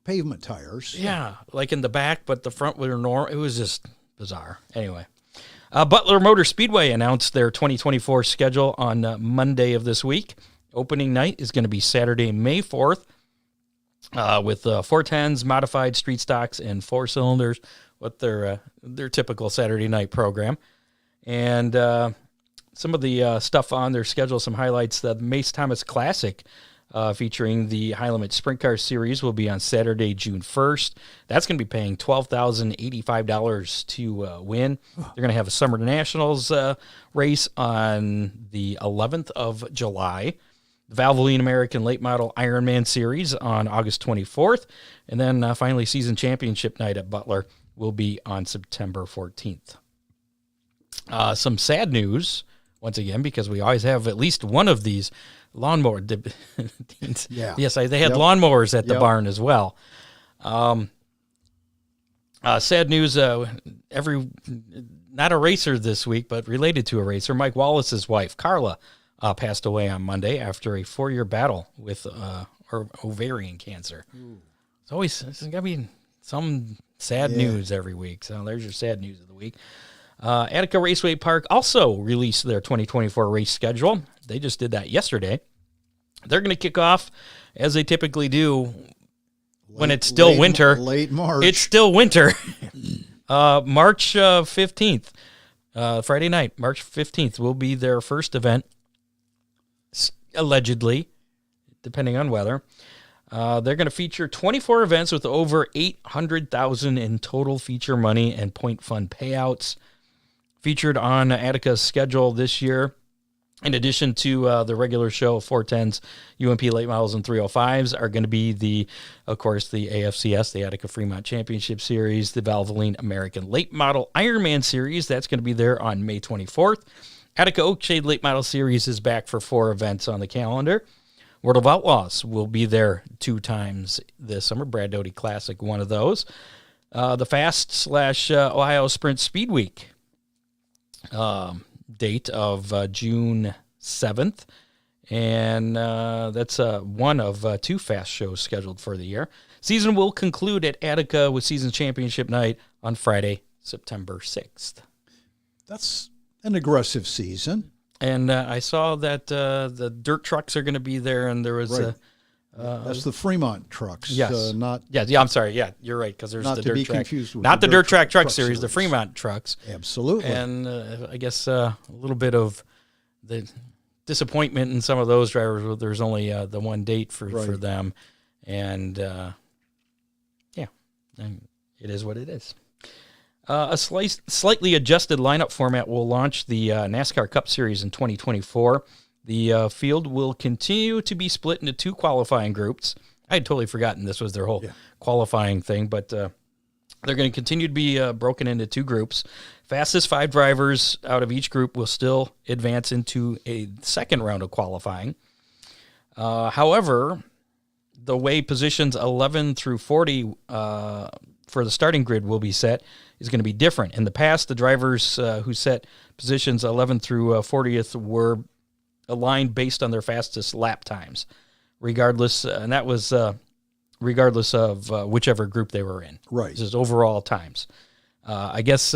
Speaker 3: Pavement tires.
Speaker 2: Yeah, like in the back, but the front were normal. It was just bizarre. Anyway. Butler Motor Speedway announced their 2024 schedule on Monday of this week. Opening night is going to be Saturday, May 4th, with 410s, modified street stocks, and 4-cylinders, with their typical Saturday night program. And some of the stuff on their schedule, some highlights. The Mace Thomas Classic, featuring the High Limit Sprint Car Series, will be on Saturday, June 1st. That's going to be paying $12,085 to win. They're going to have a Summer Nationals race on the 11th of July. The Valvoline American Late Model Ironman Series on August 24th. And then finally, Season Championship Night at Butler will be on September 14th. Some sad news, once again, because we always have at least one of these lawnmower teams.
Speaker 3: Yeah.
Speaker 2: Yes, they had lawnmowers at the barn as well. Sad news, not a racer this week, but related to a racer. Mike Wallace's wife, Carla, passed away on Monday after a 4-year battle with her ovarian cancer. There's got to be some sad news every week. So there's your sad news of the week. Attica Raceway Park also released their 2024 race schedule. They just did that yesterday. They're going to kick off, as they typically do, when it's still winter.
Speaker 3: Late March.
Speaker 2: It's still winter. March 15th, Friday night, March 15th, will be their first event, allegedly, depending on weather. They're going to feature 24 events with over $800,000 in total feature money and point fund payouts. Featured on Attica's schedule this year, in addition to the regular show of 410s, UMP late models and 305s, are going to be of course, the AFCS, the Attica Fremont Championship Series, the Valvoline American Late Model Ironman Series. That's going to be there on May 24th. Attica Oakshade Late Model Series is back for 4 events on the calendar. World of Outlaws will be there 2 times this summer. Brad Doty Classic, one of those. The Fast/Ohio Sprint Speed Week date of June 7th. And that's one of 2 fast shows scheduled for the year. Season will conclude at Attica with season championship night on Friday, September 6th.
Speaker 3: That's an aggressive season.
Speaker 2: And I saw that the dirt trucks are going to be there, and there was
Speaker 3: right. That's the Fremont trucks.
Speaker 2: Yes.
Speaker 3: Not.
Speaker 2: Yeah. I'm sorry. Yeah, you're right, because there's
Speaker 3: not
Speaker 2: the
Speaker 3: to
Speaker 2: dirt
Speaker 3: be
Speaker 2: track.
Speaker 3: Confused with
Speaker 2: not the dirt track truck
Speaker 3: series,
Speaker 2: the Fremont trucks.
Speaker 3: Absolutely.
Speaker 2: And I guess a little bit of the disappointment in some of those drivers. There's only the one date for them, and and it is what it is. A slightly adjusted lineup format will launch the NASCAR Cup Series in 2024. The field will continue to be split into 2 qualifying groups. I had totally forgotten this was their whole qualifying thing, but they're going to continue to be broken into 2 groups. Fastest 5 drivers out of each group will still advance into a second round of qualifying. However, the way positions 11 through 40 for the starting grid will be set is going to be different. In the past, the drivers who set positions 11 through 40th were aligned based on their fastest lap times, regardless, and that was regardless of whichever group they were in.
Speaker 3: Right.
Speaker 2: This is overall times. I guess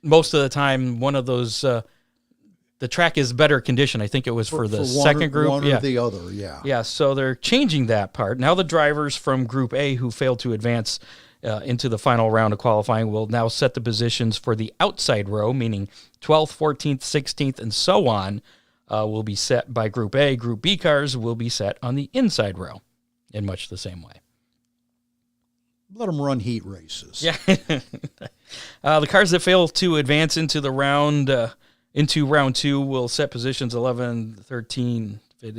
Speaker 2: most of the time, one of those, the track is better condition. I think it was for the second group.
Speaker 3: One or the other, yeah.
Speaker 2: Yeah, so they're changing that part. Now the drivers from Group A who failed to advance into the final round of qualifying will now set the positions for the outside row, meaning 12th, 14th, 16th, and so on, will be set by Group A. Group B cars will be set on the inside row in much the same way.
Speaker 3: Let them run heat races.
Speaker 2: Yeah. The cars that fail to advance into the round, into round 2 will set positions 11, 13. That's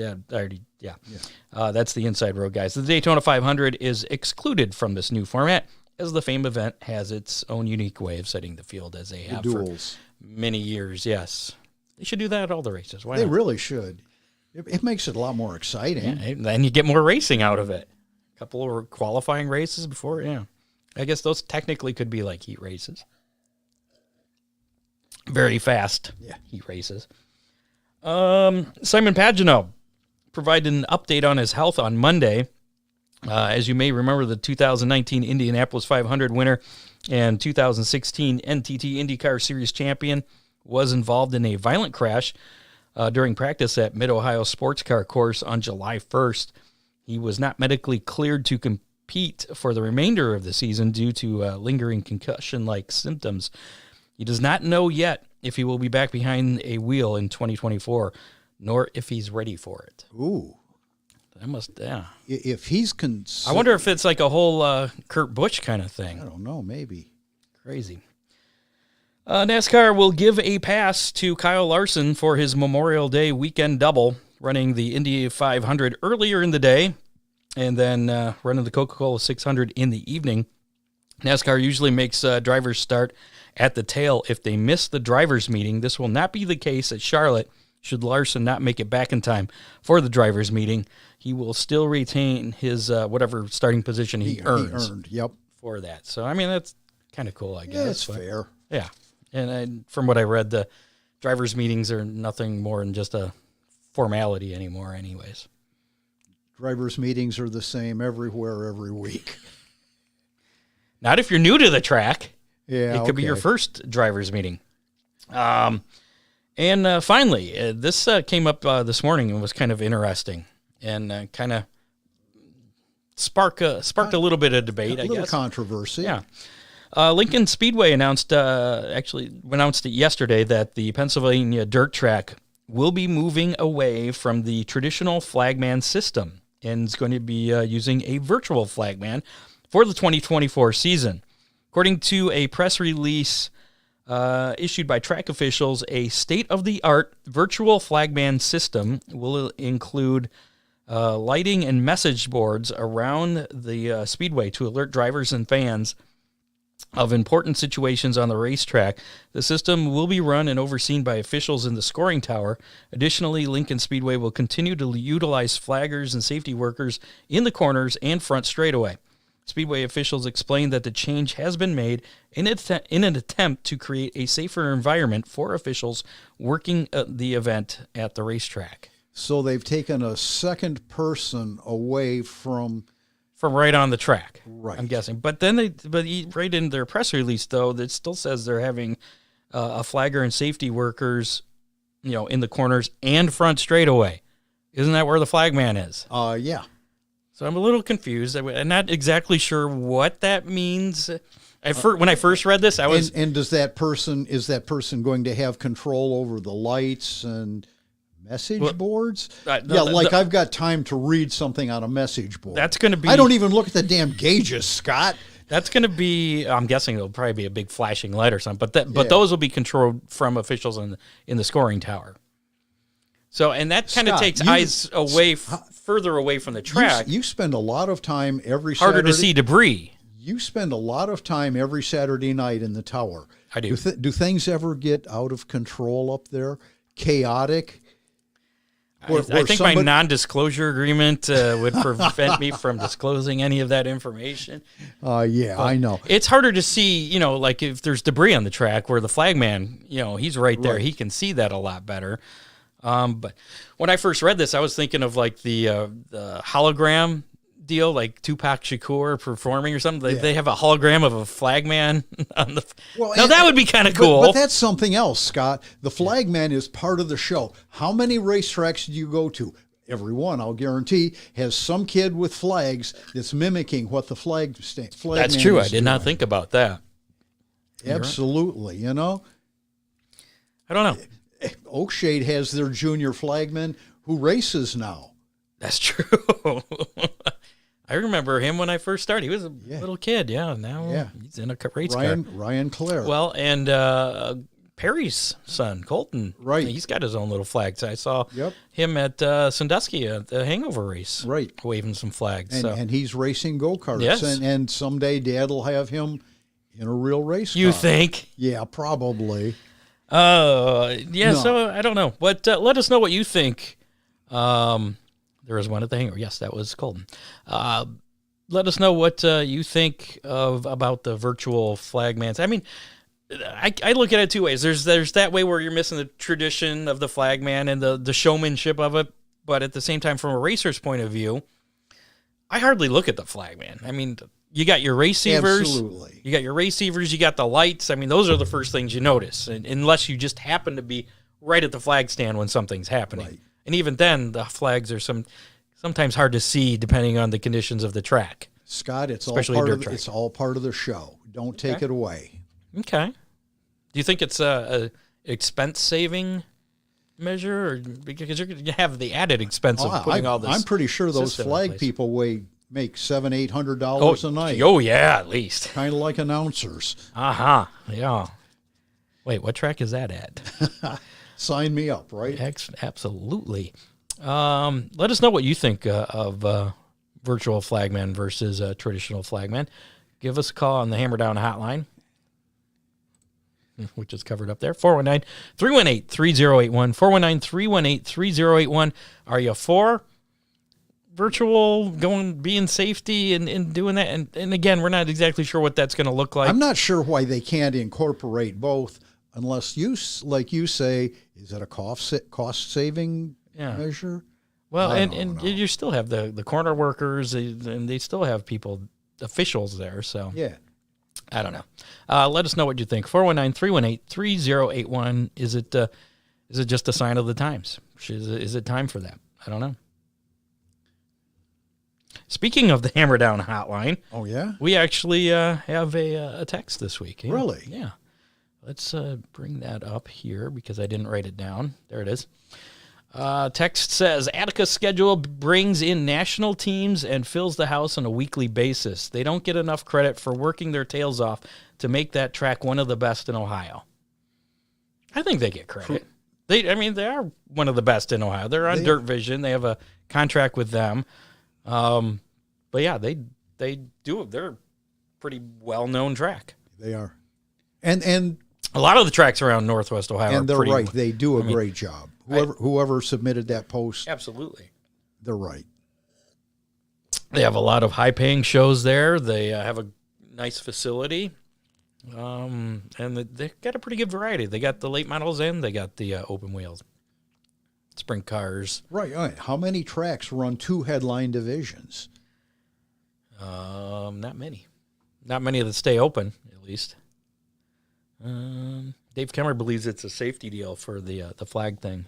Speaker 2: the inside row guys. The Daytona 500 is excluded from this new format, as the FAME event has its own unique way of setting the field, as they have for many years. Yes, they should do that at all the races. Why
Speaker 3: they
Speaker 2: not?
Speaker 3: really should. It makes it a lot more exciting.
Speaker 2: Yeah, and then you get more racing out of it. A couple of qualifying races before, I guess those technically could be like heat races. Very fast heat races. Simon Pagenaud provided an update on his health on Monday. As you may remember, the 2019 Indianapolis 500 winner and 2016 NTT IndyCar Series champion was involved in a violent crash during practice at Mid-Ohio Sports Car Course on July 1st. He was not medically cleared to compete for the remainder of the season due to lingering concussion-like symptoms. He does not know yet if he will be back behind a wheel in 2024, nor if he's ready for it.
Speaker 3: Ooh.
Speaker 2: That must,
Speaker 3: If he's
Speaker 2: I wonder if it's like a whole Kurt Busch kind of thing.
Speaker 3: I don't know, maybe.
Speaker 2: Crazy. NASCAR will give a pass to Kyle Larson for his Memorial Day weekend double, running the Indy 500 earlier in the day and then running the Coca-Cola 600 in the evening. NASCAR usually makes drivers start at the tail if they miss the drivers' meeting. This will not be the case at Charlotte. Should Larson not make it back in time for the drivers' meeting, he will still retain his whatever starting position he earns.
Speaker 3: He earned, yep.
Speaker 2: For that. So, I mean, that's kind of cool, I guess.
Speaker 3: Yeah, it's fair.
Speaker 2: Yeah. And from what I read, the drivers' meetings are nothing more than just a formality anymore anyways.
Speaker 3: Drivers' meetings are the same everywhere, every week.
Speaker 2: Not if you're new to the track.
Speaker 3: Yeah,
Speaker 2: it could be your first drivers' meeting. And finally, this came up this morning and was kind of interesting and kind of sparked a little bit of debate, I guess. A little
Speaker 3: controversy.
Speaker 2: Yeah. Lincoln Speedway announced it yesterday that the Pennsylvania dirt track will be moving away from the traditional flagman system and is going to be using a virtual flagman for the 2024 season. According to a press release issued by track officials, a state-of-the-art virtual flagman system will include lighting and message boards around the speedway to alert drivers and fans of important situations on the racetrack. The system will be run and overseen by officials in the scoring tower. Additionally, Lincoln Speedway will continue to utilize flaggers and safety workers in the corners and front straightaway. Speedway officials explained that the change has been made in an attempt to create a safer environment for officials working the event at the racetrack.
Speaker 3: So they've taken a second person away from
Speaker 2: right on the track,
Speaker 3: right?
Speaker 2: I'm guessing. But then right in their press release, though, that still says they're having a flagger and safety workers, in the corners and front straightaway. Isn't that where the flagman is?
Speaker 3: Yeah.
Speaker 2: So I'm a little confused. I'm not exactly sure what that means. When I first read this, I was.
Speaker 3: And is that person going to have control over the lights and message boards? I've got time to read something on a message board.
Speaker 2: That's going to be.
Speaker 3: I don't even look at the damn gauges, Scott.
Speaker 2: That's going to be. I'm guessing it'll probably be a big flashing light or something. But those will be controlled from officials in the scoring tower. So, and that kind of takes eyes away, further away from the track.
Speaker 3: You spend a lot of time every
Speaker 2: harder
Speaker 3: Saturday.
Speaker 2: To see debris.
Speaker 3: You spend a lot of time every Saturday night in the tower.
Speaker 2: I do.
Speaker 3: Do things ever get out of control up there? Chaotic?
Speaker 2: I think my non-disclosure agreement would prevent me from disclosing any of that information.
Speaker 3: Yeah, but I know.
Speaker 2: It's harder to see, like if there's debris on the track where the flagman, he's right there. Right. He can see that a lot better. But when I first read this, I was thinking of like the hologram deal, like Tupac Shakur performing or something. They have a hologram of a flagman on the. Well, now that would be kind of cool.
Speaker 3: But that's something else, Scott. The flagman is part of the show. How many racetracks do you go to? Every one, I'll guarantee, has some kid with flags that's mimicking what the flagman.
Speaker 2: That's true. I did not think about that.
Speaker 3: Absolutely,
Speaker 2: I don't know.
Speaker 3: Oakshade has their junior flagman who races now.
Speaker 2: That's true. I remember him when I first started. He was a little kid. Yeah, now he's in a race car.
Speaker 3: Ryan Clare.
Speaker 2: Well, and Perry's son, Colton.
Speaker 3: Right.
Speaker 2: He's got his own little flag. So I saw him at Sandusky at the Hangover race.
Speaker 3: Right.
Speaker 2: Waving some flags.
Speaker 3: And he's racing go-karts.
Speaker 2: Yes.
Speaker 3: And someday Dad will have him in a real race car.
Speaker 2: You think?
Speaker 3: Yeah, probably.
Speaker 2: No. So I don't know. But let us know what you think. There was one at the hangar. Yes, that was Colton. Let us know what you think about the virtual flagmans. I mean, I look at it two ways. There's that way where you're missing the tradition of the flagman and the showmanship of it. But at the same time, from a racer's point of view, I hardly look at the flagman. I mean, you got your receivers.
Speaker 3: Absolutely.
Speaker 2: You got your receivers. You got the lights. I mean, those are the first things you notice, unless you just happen to be right at the flag stand when something's happening. Right. And even then, the flags are sometimes hard to see depending on the conditions of the track.
Speaker 3: Scott, it's all part of the show. Don't take it away.
Speaker 2: Okay. Do you think it's a expense saving measure, or because you're going to have the added expense of putting all this?
Speaker 3: I'm pretty sure those flag people make $700-800 a night.
Speaker 2: Oh yeah, at least.
Speaker 3: Kind of like announcers.
Speaker 2: Yeah. Wait, what track is that at?
Speaker 3: Sign me up, right?
Speaker 2: Absolutely. Let us know what you think of virtual flagman versus traditional flagman. Give us a call on the Hammer Down hotline, which is covered up there, 419-318-3081, 419-318-3081. Are you for virtual being safety and doing that? And again, we're not exactly sure what that's going to look like.
Speaker 3: I'm not sure why they can't incorporate both unless you say, is it a cost-saving measure?
Speaker 2: Well, and you still have the corner workers, and they still have officials there, so.
Speaker 3: Yeah.
Speaker 2: I don't know. Let us know what you think. 419-318-3081. Is it just a sign of the times? Is it time for that? I don't know. Speaking of the Hammer Down hotline.
Speaker 3: Oh, yeah?
Speaker 2: We actually have a text this week.
Speaker 3: Really?
Speaker 2: Yeah. Let's bring that up here because I didn't write it down. There it is. Text says, Attica's schedule brings in national teams and fills the house on a weekly basis. They don't get enough credit for working their tails off to make that track one of the best in Ohio. I think they get credit. They are one of the best in Ohio. They're on Dirt Vision. They have a contract with them. But yeah, they do. They're a pretty well-known track.
Speaker 3: They are. And
Speaker 2: a lot of the tracks around Northwest Ohio
Speaker 3: and
Speaker 2: are pretty,
Speaker 3: right. They do a great job. Whoever submitted that post.
Speaker 2: Absolutely.
Speaker 3: They're right.
Speaker 2: They have a lot of high-paying shows there. They have a nice facility. And they've got a pretty good variety. They got the late models in. They got the open wheels. Sprint cars.
Speaker 3: Right. How many tracks run 2 headline divisions?
Speaker 2: Not many. Not many that stay open, at least. Dave Kemmer believes it's a safety deal for the flag thing.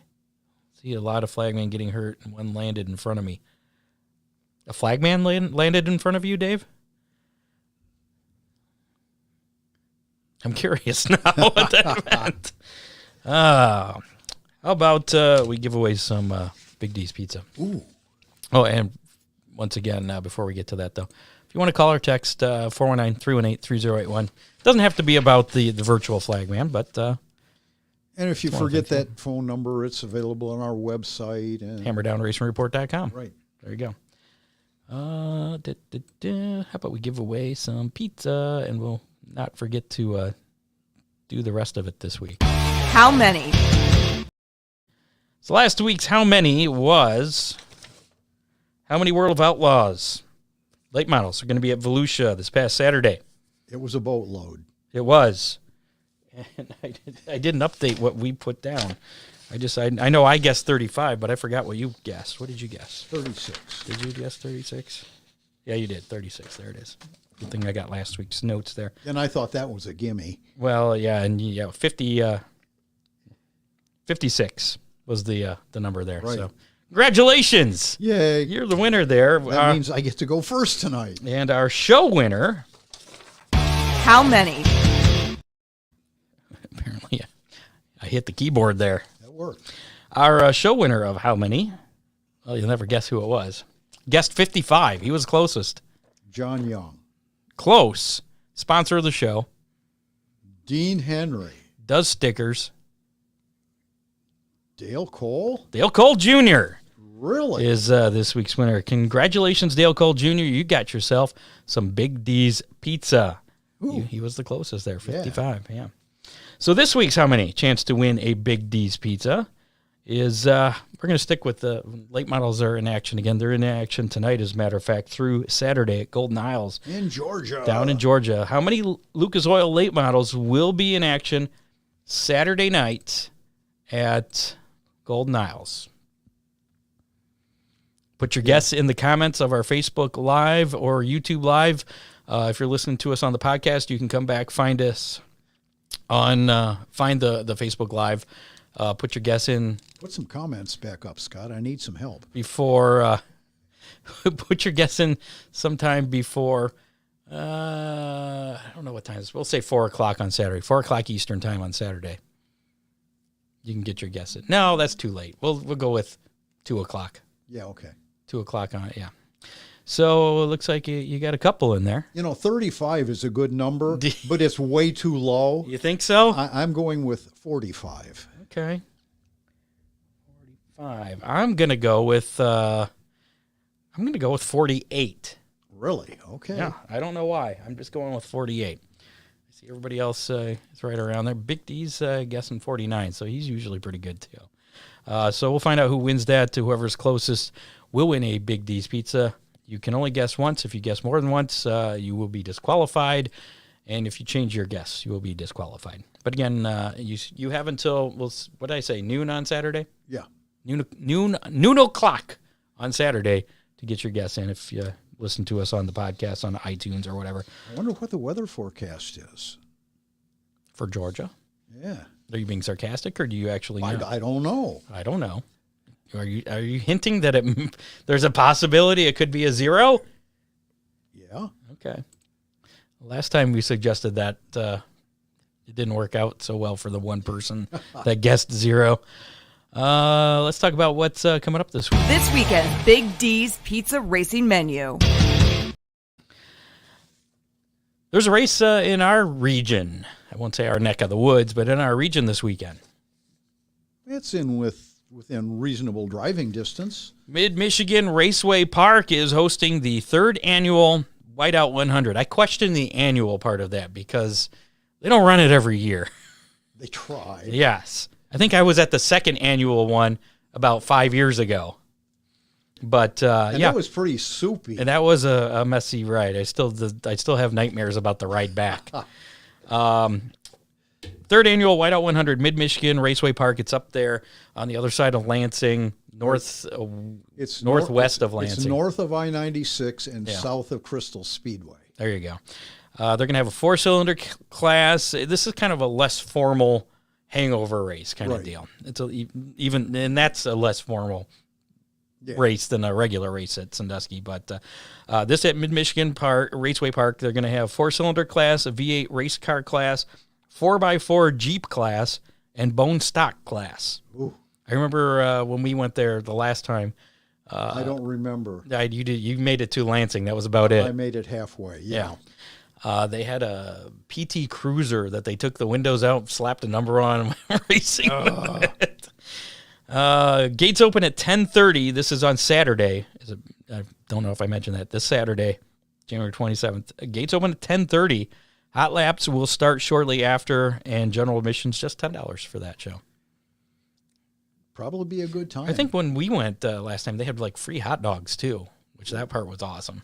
Speaker 2: See a lot of flagmen getting hurt, and one landed in front of me. A flagman landed in front of you, Dave? I'm curious now what that meant. How about we give away some Big D's Pizza?
Speaker 3: Ooh.
Speaker 2: Oh, and once again, before we get to that, though, if you want to call or text 419-318-3081. Doesn't have to be about the virtual flagman, but...
Speaker 3: and if you forget that phone number, it's available on our website. And
Speaker 2: HammerdownRacingReport.com.
Speaker 3: Right.
Speaker 2: There you go. How about we give away some pizza, and we'll not forget to do the rest of it this week.
Speaker 1: How many?
Speaker 2: So last week's How Many was How Many World of Outlaws late models are going to be at Volusia this past Saturday.
Speaker 3: It was a boatload.
Speaker 2: It was. And I didn't update what we put down. I know I guessed 35, but I forgot what you guessed. What did you guess?
Speaker 3: 36.
Speaker 2: Did you guess 36? Yeah, you did. 36. There it is. Good thing I got last week's notes there.
Speaker 3: And I thought that was a gimme.
Speaker 2: Well, yeah, and 56 was the number there.
Speaker 3: Right.
Speaker 2: So congratulations.
Speaker 3: Yay.
Speaker 2: You're the winner there.
Speaker 3: That means I get to go first tonight.
Speaker 2: And our show winner.
Speaker 1: How many?
Speaker 2: Apparently, I hit the keyboard there.
Speaker 3: That worked.
Speaker 2: Our show winner of How Many? Well, you'll never guess who it was. Guessed 55. He was closest.
Speaker 3: John Young.
Speaker 2: Close. Sponsor of the show.
Speaker 3: Dean Henry.
Speaker 2: Does stickers.
Speaker 3: Dale Cole?
Speaker 2: Dale Cole Jr.
Speaker 3: Really?
Speaker 2: is this week's winner. Congratulations, Dale Cole Jr. You got yourself some Big D's Pizza. He was the closest there, 55. Yeah. So this week's How Many? Chance to win a Big D's Pizza is we're going to stick with the late models are in action again. They're in action tonight, as a matter of fact, through Saturday at Golden Isles.
Speaker 3: In Georgia.
Speaker 2: Down in Georgia. How many Lucas Oil late models will be in action Saturday night at Golden Isles? Put your guess in the comments of our Facebook Live or YouTube Live. If you're listening to us on the podcast, you can come back, find us on find the Facebook Live. Put your guess in.
Speaker 3: Put some comments back up, Scott. I need some help.
Speaker 2: Before, put your guess in sometime before, I don't know what time it is. We'll say 4 o'clock on Saturday, 4 o'clock Eastern time on Saturday. You can get your guess in. No, that's too late. We'll go with 2 o'clock.
Speaker 3: Yeah, okay.
Speaker 2: 2 o'clock on it, yeah. So it looks like you got a couple in there.
Speaker 3: 35 is a good number, but it's way too low.
Speaker 2: You think so?
Speaker 3: I'm going with 45.
Speaker 2: Okay. 45. I'm gonna go with 48.
Speaker 3: Really? Okay.
Speaker 2: Yeah. I don't know why. I'm just going with 48. I see everybody else is right around there. Big D's guessing 49, so he's usually pretty good too. So we'll find out who wins that. To whoever's closest will win a Big D's Pizza. You can only guess once. If you guess more than once, you will be disqualified. And if you change your guess, you will be disqualified. But again, you have until, what did I say, noon on Saturday?
Speaker 3: Yeah.
Speaker 2: Noon o'clock on Saturday to get your guess in if you listen to us on the podcast, on iTunes or whatever.
Speaker 3: I wonder what the weather forecast is.
Speaker 2: For Georgia?
Speaker 3: Yeah.
Speaker 2: Are you being sarcastic, or do you actually know?
Speaker 3: I don't know.
Speaker 2: I don't know. Are you hinting that there's a possibility it could be a 0?
Speaker 3: Yeah.
Speaker 2: Okay. Last time we suggested that, it didn't work out so well for the one person that guessed 0. Let's talk about what's coming up this week.
Speaker 1: This weekend's Big D's Pizza Racing Menu.
Speaker 2: There's a race in our region. I won't say our neck of the woods, but in our region this weekend.
Speaker 3: It's within reasonable driving distance.
Speaker 2: Mid-Michigan Raceway Park is hosting the third annual Whiteout 100. I question the annual part of that because they don't run it every year.
Speaker 3: They try.
Speaker 2: Yes. I think I was at the second annual one about 5 years ago. But
Speaker 3: that was pretty soupy.
Speaker 2: And that was a messy ride. I still have nightmares about the ride back. Third annual Whiteout 100, Mid-Michigan Raceway Park. It's up there on the other side of Lansing, northwest of Lansing.
Speaker 3: It's north of I-96 and south of Crystal Speedway.
Speaker 2: There you go. They're going to have a 4-cylinder class. This is kind of a less formal hangover race kind of deal. It's and that's a less formal race than a regular race at Sandusky. But this at Mid-Michigan Raceway Park, they're going to have 4-cylinder class, a V8 race car class, 4x4 Jeep class, and bone stock class.
Speaker 3: Ooh.
Speaker 2: I remember when we went there the last time.
Speaker 3: I don't remember.
Speaker 2: You made it to Lansing. That was about it.
Speaker 3: I made it halfway. Yeah.
Speaker 2: They had a PT Cruiser that they took the windows out, slapped a number on, and went racing with it. Gates open at 10:30. This is on Saturday. I don't know if I mentioned that. This Saturday, January 27th. Gates open at 10:30. Hot laps will start shortly after, and general admission's just $10 for that show.
Speaker 3: Probably be a good time.
Speaker 2: I think when we went last time, they had like free hot dogs too, which that part was awesome.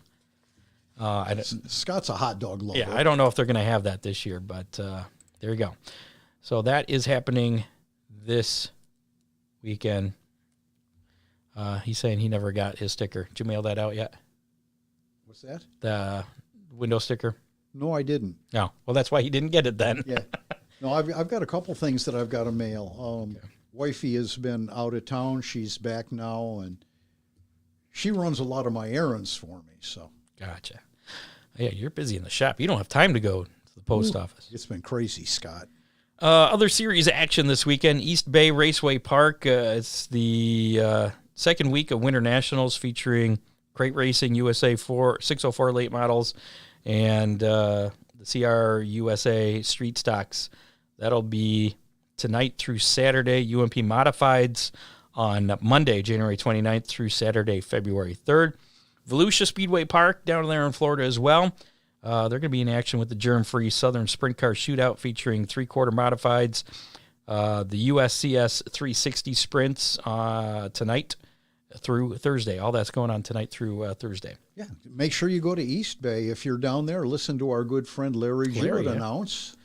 Speaker 3: Scott's a hot dog lover.
Speaker 2: Yeah, I don't know if they're going to have that this year, but there you go. So that is happening this weekend. He's saying he never got his sticker. Did you mail that out yet?
Speaker 3: What's that?
Speaker 2: The window sticker?
Speaker 3: No, I didn't.
Speaker 2: No. Well, that's why he didn't get it then.
Speaker 3: Yeah. No, I've got a couple things that I've got to mail.
Speaker 2: Okay.
Speaker 3: Wifey has been out of town. She's back now, and she runs a lot of my errands for me. So
Speaker 2: Gotcha. Yeah, you're busy in the shop. You don't have time to go to the post office.
Speaker 3: It's been crazy, Scott.
Speaker 2: Other series action this weekend, East Bay Raceway Park. It's the second week of Winter Nationals featuring Crate Racing USA 604 late models and the CR USA Street Stocks. That'll be tonight through Saturday. UMP Modifieds on Monday, January 29th through Saturday, February 3rd. Volusia Speedway Park down there in Florida as well. They're going to be in action with the germ-free Southern Sprint Car Shootout featuring 3/4 modifieds. The USCS 360 sprints tonight through Thursday. All that's going on tonight through Thursday.
Speaker 3: Yeah, make sure you go to East Bay. If you're down there, listen to our good friend Larry Giroux announce.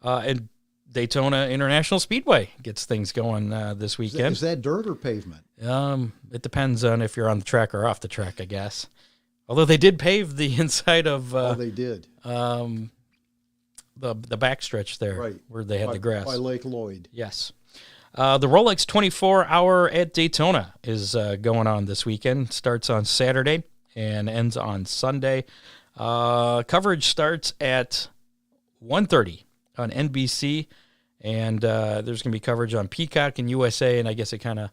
Speaker 2: And Daytona International Speedway gets things going this weekend.
Speaker 3: Is that dirt or pavement?
Speaker 2: It depends on if you're on the track or off the track, I guess. Although they did pave the inside of
Speaker 3: they did.
Speaker 2: The backstretch there,
Speaker 3: right,
Speaker 2: where they had the grass.
Speaker 3: By Lake Lloyd.
Speaker 2: Yes. The Rolex 24-hour at Daytona is going on this weekend. Starts on Saturday and ends on Sunday. Coverage starts at 1:30 on NBC, and there's going to be coverage on Peacock and USA, and I guess it kind of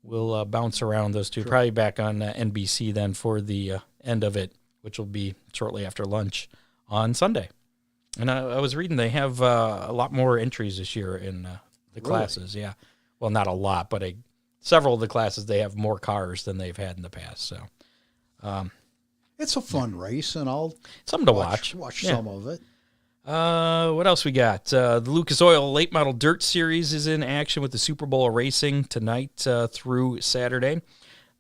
Speaker 2: will bounce around those two. Sure. Probably back on NBC then for the end of it, which will be shortly after lunch on Sunday. And I was reading they have a lot more entries this year in the classes. Really? Yeah. Well, not a lot, but several of the classes, they have more cars than they've had in the past. So
Speaker 3: it's a fun race, and I'll
Speaker 2: something to watch
Speaker 3: some of it.
Speaker 2: What else we got? The Lucas Oil Late Model Dirt Series is in action with the Super Bowl racing tonight through Saturday.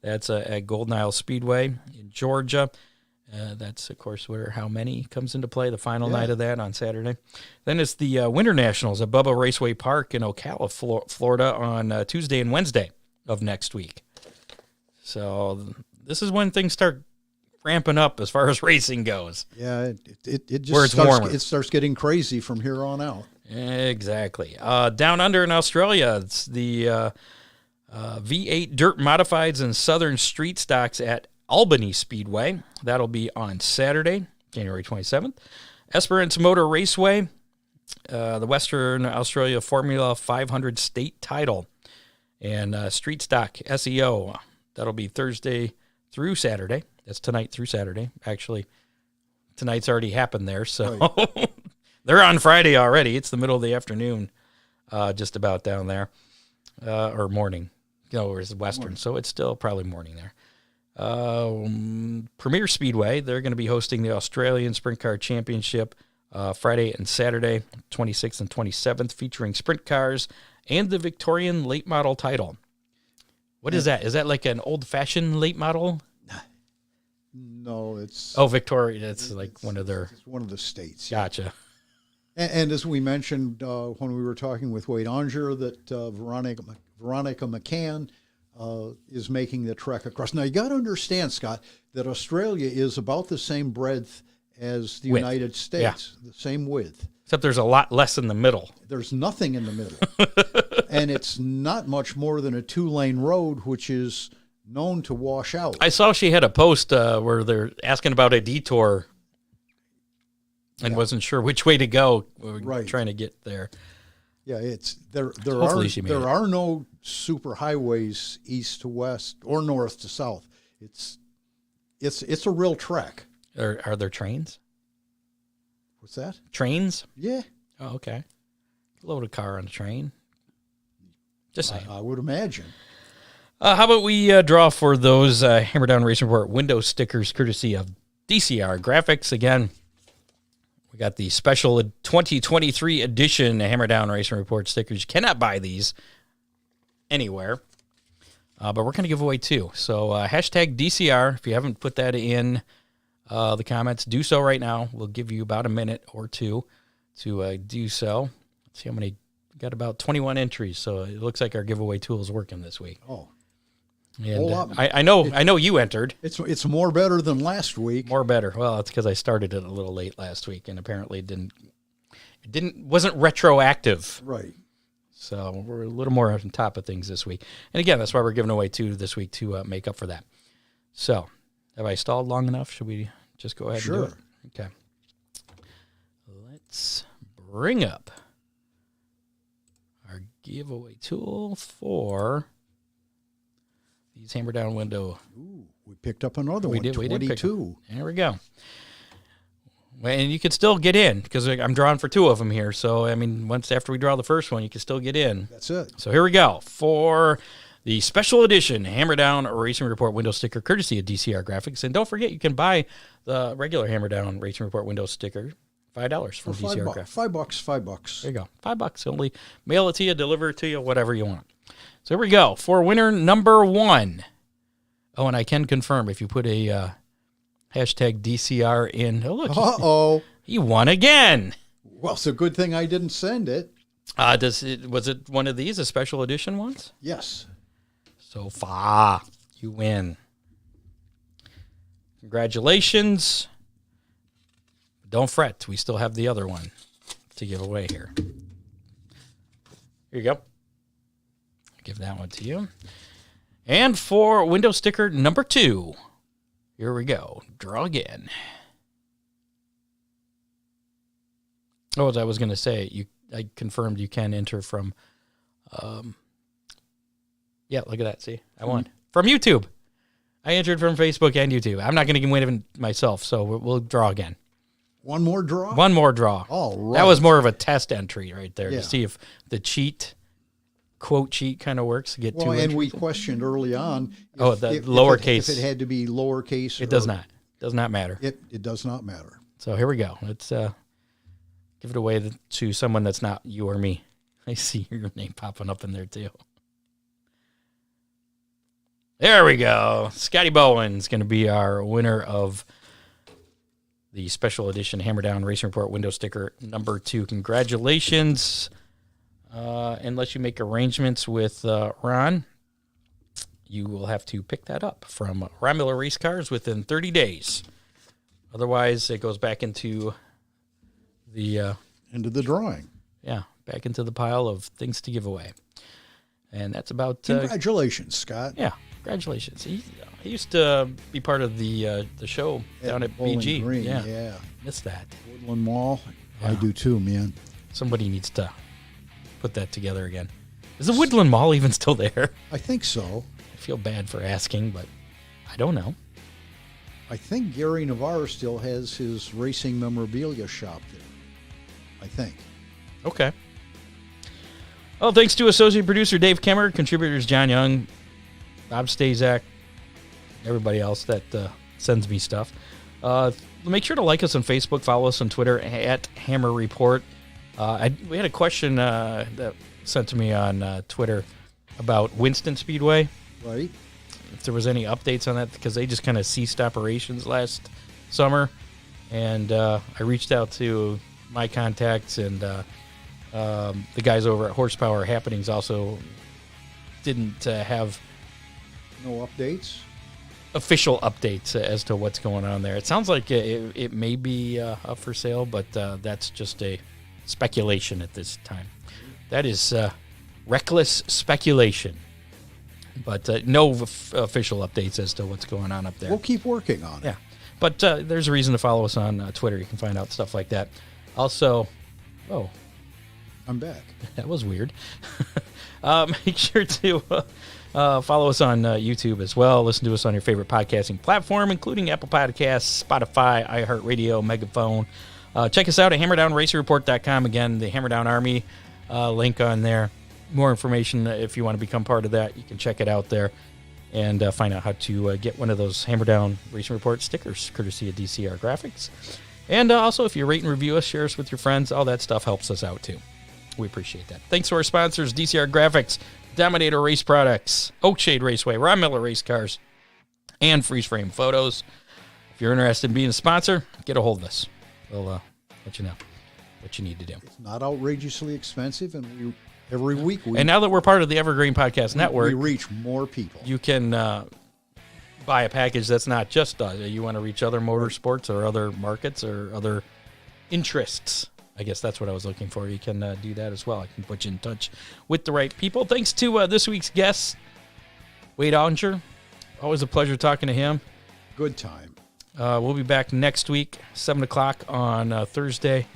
Speaker 2: That's at Golden Isle Speedway in Georgia. That's, of course, where How Many comes into play, the final night of that on Saturday. Then it's the Winter Nationals at Bubba Raceway Park in Ocala, Florida on Tuesday and Wednesday of next week. So this is when things start ramping up as far as racing goes.
Speaker 3: Yeah, it just
Speaker 2: where it's warmer.
Speaker 3: It starts getting crazy from here on out.
Speaker 2: Exactly. Down under in Australia, it's the V8 Dirt Modifieds and Southern Street Stocks at Albany Speedway. That'll be on Saturday, January 27th. Esperance Motor Raceway, the Western Australia Formula 500 state title. And Street Stock SEO, that'll be Thursday through Saturday. That's tonight through Saturday. Actually, tonight's already happened there, so right. They're on Friday already. It's the middle of the afternoon, just about down there, or morning. It's Western, morning. So it's still probably morning there. Premier Speedway, they're going to be hosting the Australian Sprint Car Championship Friday and Saturday, 26th and 27th, featuring sprint cars and the Victorian late model title. What is that? Is that like an old-fashioned late model?
Speaker 3: No, it's...
Speaker 2: Oh, Victoria. That's like one of their...
Speaker 3: It's one of the states.
Speaker 2: Gotcha.
Speaker 3: And as we mentioned when we were talking with Wade Aunger, that Veronica McCann is making the trek across. Now, you got to understand, Scott, that Australia is about the same breadth as the United States, the same width.
Speaker 2: Except there's a lot less in the middle.
Speaker 3: There's nothing in the middle. And it's not much more than a 2-lane road, which is known to wash out.
Speaker 2: I saw she had a post where they're asking about a detour and wasn't sure which way to go. Right. Trying to get there.
Speaker 3: Yeah, it's there are no super highways east to west or north to south. It's a real trek.
Speaker 2: Are there trains?
Speaker 3: What's that?
Speaker 2: Trains?
Speaker 3: Yeah.
Speaker 2: Oh, okay. Load a car on a train. Just saying.
Speaker 3: I would imagine.
Speaker 2: How about we draw for those Hammer Down Racing Report window stickers courtesy of DCR Graphics. Again, we got the special 2023 edition Hammer Down Racing Report stickers. You cannot buy these anywhere, but we're going to give away 2. So hashtag DCR, if you haven't put that in the comments, do so right now. We'll give you about a minute or 2 to do so. Let's see how many. Got about 21 entries, so it looks like our giveaway tool is working this week.
Speaker 3: Oh,
Speaker 2: and I know you entered.
Speaker 3: It's more better than last week.
Speaker 2: More better. Well, it's because I started it a little late last week, and apparently it wasn't retroactive.
Speaker 3: Right.
Speaker 2: So we're a little more on top of things this week. And again, that's why we're giving away 2 this week to make up for that. So, have I stalled long enough? Should we just go ahead and do it? Okay. Let's bring up our giveaway tool for these Hammer Down window.
Speaker 3: Ooh, we picked up another one.
Speaker 2: We did
Speaker 3: 22.
Speaker 2: There we go. And you can still get in because I'm drawing for 2 of them here. So, I mean, once after we draw the first one, you can still get in.
Speaker 3: That's it.
Speaker 2: So here we go for the special edition Hammer Down Racing Report window sticker, courtesy of DCR Graphics. And don't forget, you can buy the regular Hammer Down Racing Report window sticker, $5 from DCR Graphics.
Speaker 3: $5.
Speaker 2: There you go. $5 only. Mail it to you, deliver it to you, whatever you want. So here we go for winner number 1. Oh, and I can confirm if you put a hashtag DCR in. Oh, look. He won again.
Speaker 3: Well, it's a good thing I didn't send it.
Speaker 2: Was it one of these, a special edition ones?
Speaker 3: Yes.
Speaker 2: So far, you win. Congratulations. Don't fret. We still have the other one to give away here. Here you go. Give that one to you. And for window sticker number 2, here we go. Draw again. Oh, as I was going to say, I confirmed you can enter from, yeah, look at that. See, I won. From YouTube. I entered from Facebook and YouTube. I'm not going to win it myself, so we'll draw again.
Speaker 3: One more draw?
Speaker 2: One more draw.
Speaker 3: All right.
Speaker 2: That was more of a test entry right there to see if the quote cheat kind of works. To get 2 entries.
Speaker 3: And we questioned early on.
Speaker 2: The lowercase.
Speaker 3: If it had to be lowercase.
Speaker 2: It does not. It does not matter.
Speaker 3: It does not matter.
Speaker 2: So here we go. Let's give it away to someone that's not you or me. I see your name popping up in there too. There we go. Scotty Bowen's going to be our winner of the special edition Hammer Down Racing Report window sticker number 2. Congratulations. Unless you make arrangements with Ron, you will have to pick that up from Ron Miller Race Cars within 30 days. Otherwise, it goes back into the
Speaker 3: drawing.
Speaker 2: Yeah, back into the pile of things to give away. And that's about...
Speaker 3: Congratulations, Scott.
Speaker 2: Yeah, congratulations. He used to be part of the show down at BG.
Speaker 3: Green, yeah.
Speaker 2: Missed that.
Speaker 3: Woodland Mall.
Speaker 2: Yeah.
Speaker 3: I do too, man.
Speaker 2: Somebody needs to put that together again. Is the Woodland Mall even still there?
Speaker 3: I think so.
Speaker 2: I feel bad for asking, but I don't know.
Speaker 3: I think Gary Navarre still has his racing memorabilia shop there. I think.
Speaker 2: Okay. Well, thanks to associate producer Dave Kemmer, contributors John Young, Bob Stazak, everybody else that sends me stuff. Make sure to like us on Facebook, follow us on Twitter at Hammer Report. We had a question that sent to me on Twitter about Winston Speedway.
Speaker 3: Right.
Speaker 2: If there was any updates on that, because they just kind of ceased operations last summer. And I reached out to my contacts, and the guys over at Horsepower Happenings also didn't have
Speaker 3: no updates.
Speaker 2: Official updates as to what's going on there. It sounds like it may be up for sale, but that's just a speculation at this time. That is reckless speculation, but no official updates as to what's going on up there.
Speaker 3: We'll keep working on it.
Speaker 2: Yeah, but there's a reason to follow us on Twitter. You can find out stuff like that. Also,
Speaker 3: I'm back.
Speaker 2: That was weird. Make sure to follow us on YouTube as well. Listen to us on your favorite podcasting platform, including Apple Podcasts, Spotify, iHeartRadio, Megaphone. Check us out at HammerdownRacerReport.com. Again, the Hammerdown Army link on there. More information if you want to become part of that. You can check it out there and find out how to get one of those Hammerdown Racing Report stickers, courtesy of DCR Graphics. And also, if you rate and review us, share us with your friends, all that stuff helps us out too. We appreciate that. Thanks to our sponsors, DCR Graphics, Dominator Race Products, Oakshade Raceway, Ron Miller Race Cars, and Freeze Frame Photos. If you're interested in being a sponsor, get a hold of us. We'll let you know what you need to do.
Speaker 3: It's not outrageously expensive, and every week
Speaker 2: and now that we're part of the Evergreen Podcast Network,
Speaker 3: we reach more people.
Speaker 2: You can buy a package that's not just you want to reach other motorsports or other markets or other interests. I guess that's what I was looking for. You can do that as well. I can put you in touch with the right people. Thanks to this week's guest, Wade Aunger. Always a pleasure talking to him.
Speaker 3: Good time.
Speaker 2: We'll be back next week, 7 o'clock on Thursday.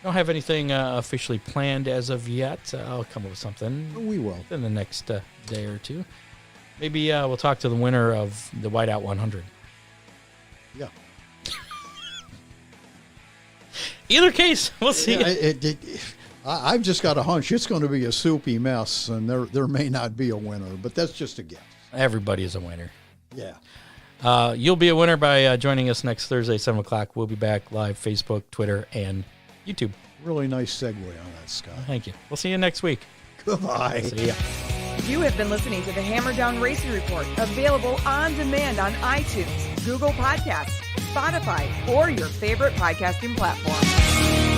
Speaker 2: Don't have anything officially planned as of yet. I'll come up with something.
Speaker 3: We will.
Speaker 2: In the next day or two. Maybe we'll talk to the winner of the Whiteout 100.
Speaker 3: Yeah.
Speaker 2: Either case, we'll see.
Speaker 3: Yeah, I've just got a hunch it's going to be a soupy mess, and there may not be a winner, but that's just a guess.
Speaker 2: Everybody is a winner.
Speaker 3: Yeah.
Speaker 2: You'll be a winner by joining us next Thursday, 7 o'clock. We'll be back live, Facebook, Twitter, and YouTube.
Speaker 3: Really nice segue on that, Scott.
Speaker 2: Thank you. We'll see you next week.
Speaker 3: Goodbye.
Speaker 2: See ya.
Speaker 1: You have been listening to the Hammerdown Racing Report, available on demand on iTunes, Google Podcasts, Spotify, or your favorite podcasting platform.